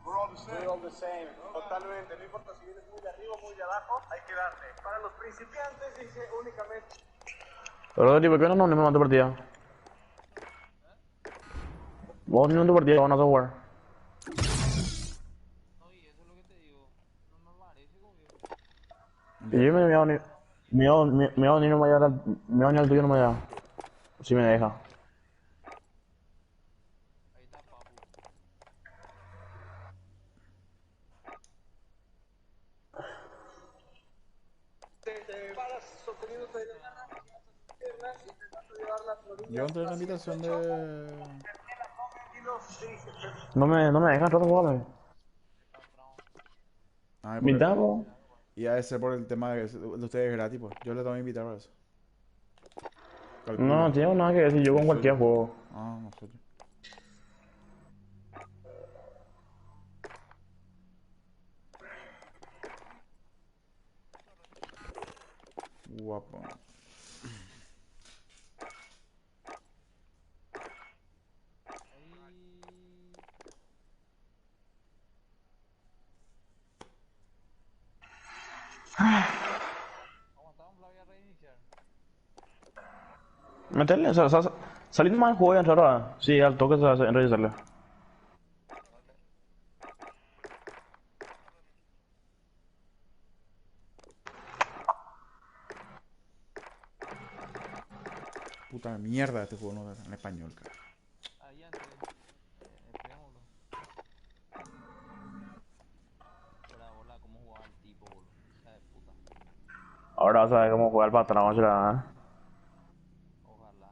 We're all the same. Totalmente. No importa si vienes muy de arriba o muy de abajo, hay que darle. Para los principiantes, dice únicamente. Pero tipo, ¿qué no me mato partida? Vos teniendo tu partida, van a jugar. No, y eso es lo que te digo. No me parece como que. Y yo me voy a unir. Me voy a unir, no me voy a dar. Me voy a unir al tuyo, no me voy a dar. Si me deja. Ahí está, papu. Te paras sosteniéndote de las piernas, intentando llevar las rodillas. Yo entré en la invitación de. No me deja rato jugarme. Ah, Mitad, po. y a ese por el tema de ustedes gratis, pues. Yo le tengo que invitar a eso. Calculo. No tengo nada que decir yo con cualquier juego. Ah, no sé yo. Guapo. Aguantamos, la voy a reiniciar. Meterle, o sea, salir más del juego y entrar ahora. Sí, al toque se hace en revisarle. Puta mierda este juego no en español, cara. Ahí antes. Esperémoslo. ahora vas a ver cómo juega el patrón, será. Ojalá.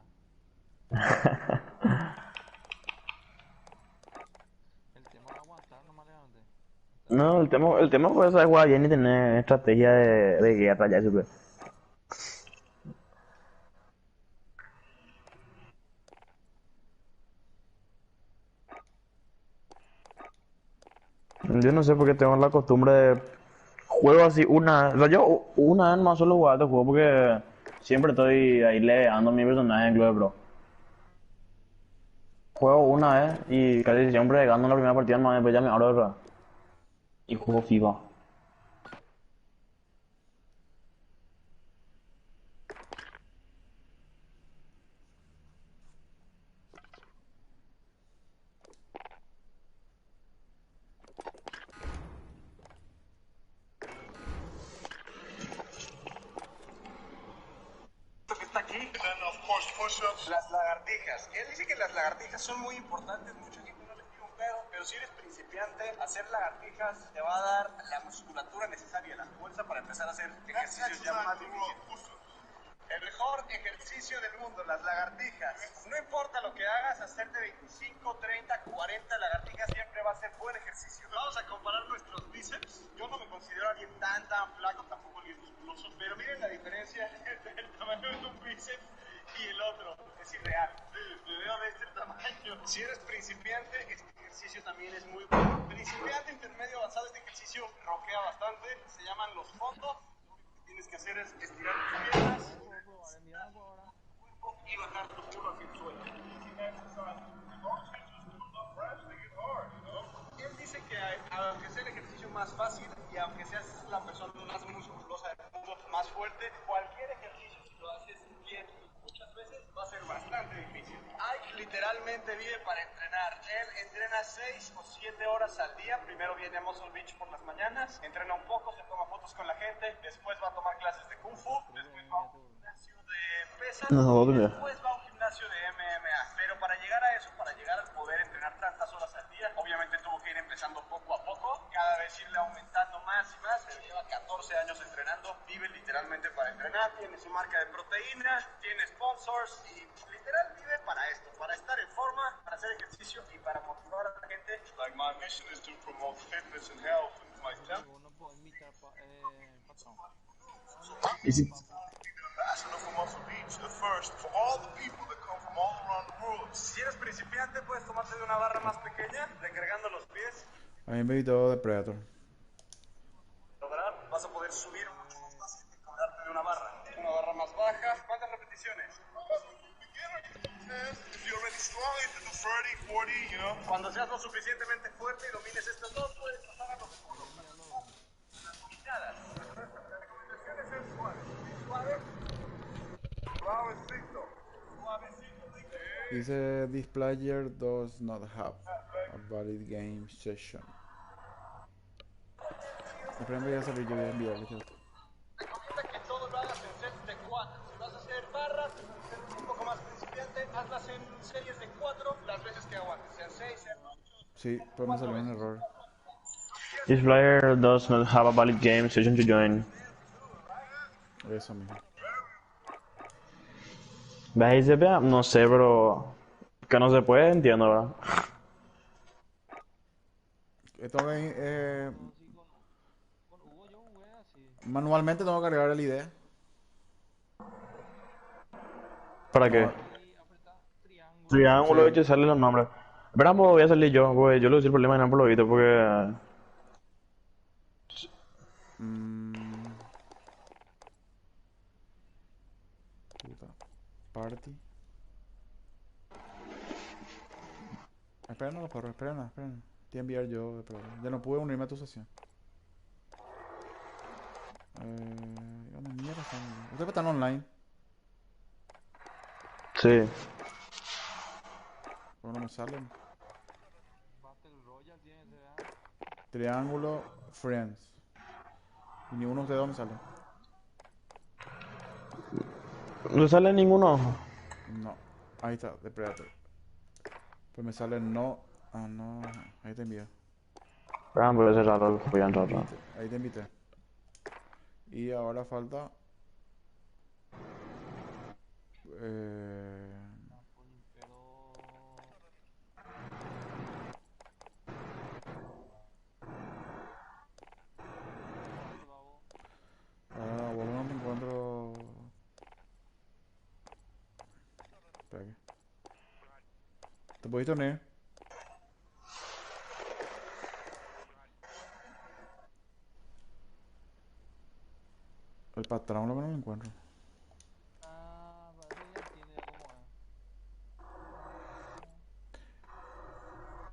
El tema es aguantar nomás legalmente. No, el tema fue saber jugar bien y tener estrategia de guerra, ya supe. Yo no sé por qué tengo la costumbre de juego así o sea, yo una vez más solo jugar este juego porque siempre estoy ahí leveando mi personaje en Club Pro. Juego una vez y casi siempre gano la primera partida, más después ya me abro otra. Y juego FIFA. Que está aquí. Las lagartijas. Él dice que las lagartijas son muy importantes, mucha gente no les tira un pedo, pero si eres principiante, hacer lagartijas te va a dar la musculatura necesaria, la fuerza para empezar a hacer ejercicios ya más difíciles. El mejor ejercicio del mundo, las lagartijas. No importa lo que hagas, hacerte 25, 30, 40 lagartijas siempre va a ser buen ejercicio. Vamos a comparar nuestros bíceps. Yo no me considero alguien tan flaco, tampoco alguien musculoso, pero miren la diferencia entre el tamaño de un bíceps y el otro. Es irreal. Me veo de este tamaño. Si eres principiante, este ejercicio también es muy bueno. Principiante, intermedio, avanzado, este ejercicio roquea bastante. Se llaman los fondos. Tienes que hacer es estirar tus piernas y bajar tu culo hacia el suelo. Él dice que aunque sea el ejercicio más fácil y aunque seas la persona más musculosa del mundo, más fuerte, cualquier ejercicio si lo haces bien muchas veces va a ser bastante difícil. Ike literalmente vive para entrenar. Él entrena 6 o 7 horas al día. Primero viene a Muscle Beach por las mañanas, entrena un poco, se toma fotos con la gente, después va a tomar clases de Kung Fu, después va a un gimnasio de pesas, No, y mira. después va a un gimnasio de MMA. Pero para llegar a eso, para llegar a poder entrenar tantas horas al día, obviamente tuvo que ir empezando poco a poco, cada vez irle aumentando más y más. Él lleva 14 años entrenando, vive literalmente para entrenar, tiene su marca de proteína, tiene sponsors y literal vive para esto, para estar en forma, para hacer ejercicio y para motivar a la gente. Like my mission is to promote fitness and health in my town. No puedo imitar patrón. Y si, Ambassador for Muscle Beach, the first for all the people that come from all around the world. Si eres principiante, puedes tomarte de una barra más pequeña, recargando los pies. A mí me invitó de Predator. Lograr, vas a poder subir mucho más fácil que colgarte de una barra más baja. ¿Cuántas repeticiones? If you're already strong, you can do 30, 40, you know. Cuando seas lo suficientemente fuerte y domines estos dos, puedes pasar a los limitadas. La recomendación es ser suave. Suave. Suavecito. Suavecito. Dice, this player does not have a valid game session. Espérame, voy a salir, yo voy a enviarle. Recomienda que todo lo hagas en sets de 4. Si vas a hacer barras, ser un poco más principiante, hazlas en series de 4 las veces que aguantes. Sean 6, sean 8. Sí, pues me salió un error. this player does not have a valid game session to join. Eso mismo. ¿Ves ahí se vea? No sé, pero que no se puede, entiendo, ¿verdad? Esto Con Hugo yo jugué así. manualmente tengo que agregar el ID. ¿Para qué? Y apretar triángulo. Triángulo, Sí. de hecho, salen los nombres. Esperamos, voy a salir yo, porque yo le decía el problema y no por lo visto, porque... Puta. Party. Esperen los perros, esperen. Te voy a enviar yo de prueba. Ya no pude unirme a tu sesión. ¿Dónde mierda están? Ustedes están online. Sí. ¿Cómo no me salen? Battle Royale tiene ese, ¿verdad? Triángulo Friends. Y ni uno de ustedes me sale. ¿No sale ninguno? No. Ahí está, de Predator. Pues me sale no. Ah, no. Ahí te envío. Esperamos, voy a cerrarlo, voy a entrar. Ahí te invité. Y ahora falta Espera que- ¿Te pudiste unir? El patrón lo que no lo encuentro. Ah, parece que ya entiende cómo es.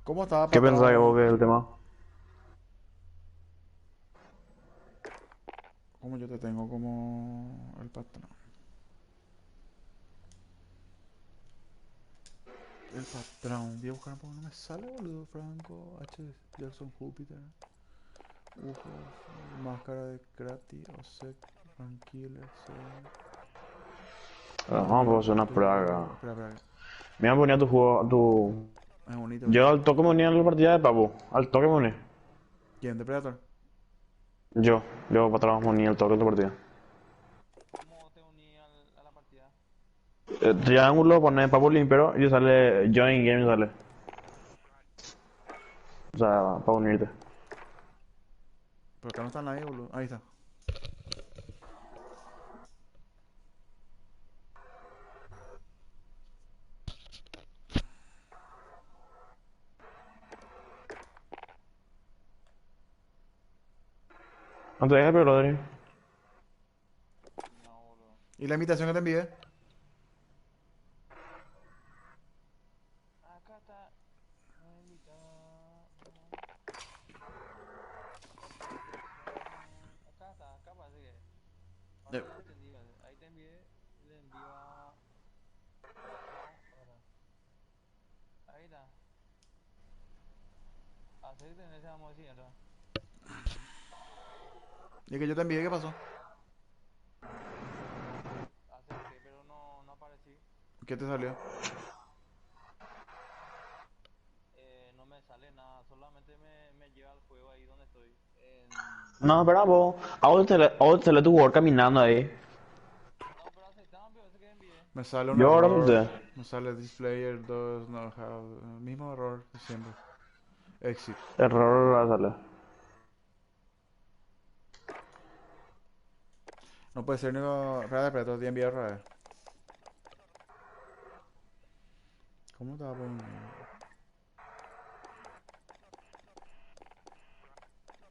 ¿Cómo estaba ¿Qué pensás que vos patrón? que es el tema? ¿Cómo yo te tengo como el patrón? El patrón. Voy a buscar porque no me sale, boludo. Franco, H. Jackson Júpiter. Ufo. Máscara de Krati. Osek. Tranquila. Vamos a hacer una praga. Espera, espera. Me voy a poner tu juego, tu... Es bonito. Yo al toque me uní a la partida de Papu. Al toque me uní. ¿Quién? ¿Depredator? Yo para atrás me uní al toque de la partida. ¿Cómo te uní a la partida? Triángulo, pone Papu limpio y sale Join Game sale. O sea, para unirte. Pero acá no está nadie, boludo. Ahí está. No te dejes, pero Rodri. No, boludo. ¿Y la invitación que te envié? Acá está. Me voy a invitar. Acá está, acá parece que. Ahora no entendí, ahí te envié, le envío a. No, ahora. Ahí está. Así que tenés ese vamos a decir, ¿no? ¿Y que yo te envié? ¿Qué pasó? Acepté, pero no aparecí. ¿Qué te salió? No me sale nada, solamente me lleva al juego ahí donde estoy. No, espera, vos. A vos te le tu jugador caminando ahí. No, pero aceptaban, pero ese que envié. Me sale un Yo ahora no error. sé. Me sale this player does not have. El mismo error de siempre. Exit. Error sale. No puede ser único. Espérate, espérate, te voy a enviar otra vez. ¿Cómo te va a poner?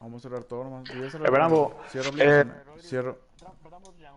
Vamos a cerrar todo nomás. Yo voy a cerrar. Espera, Bueno, vos. cierro aplicaciones. Cierro. Esperamos ya.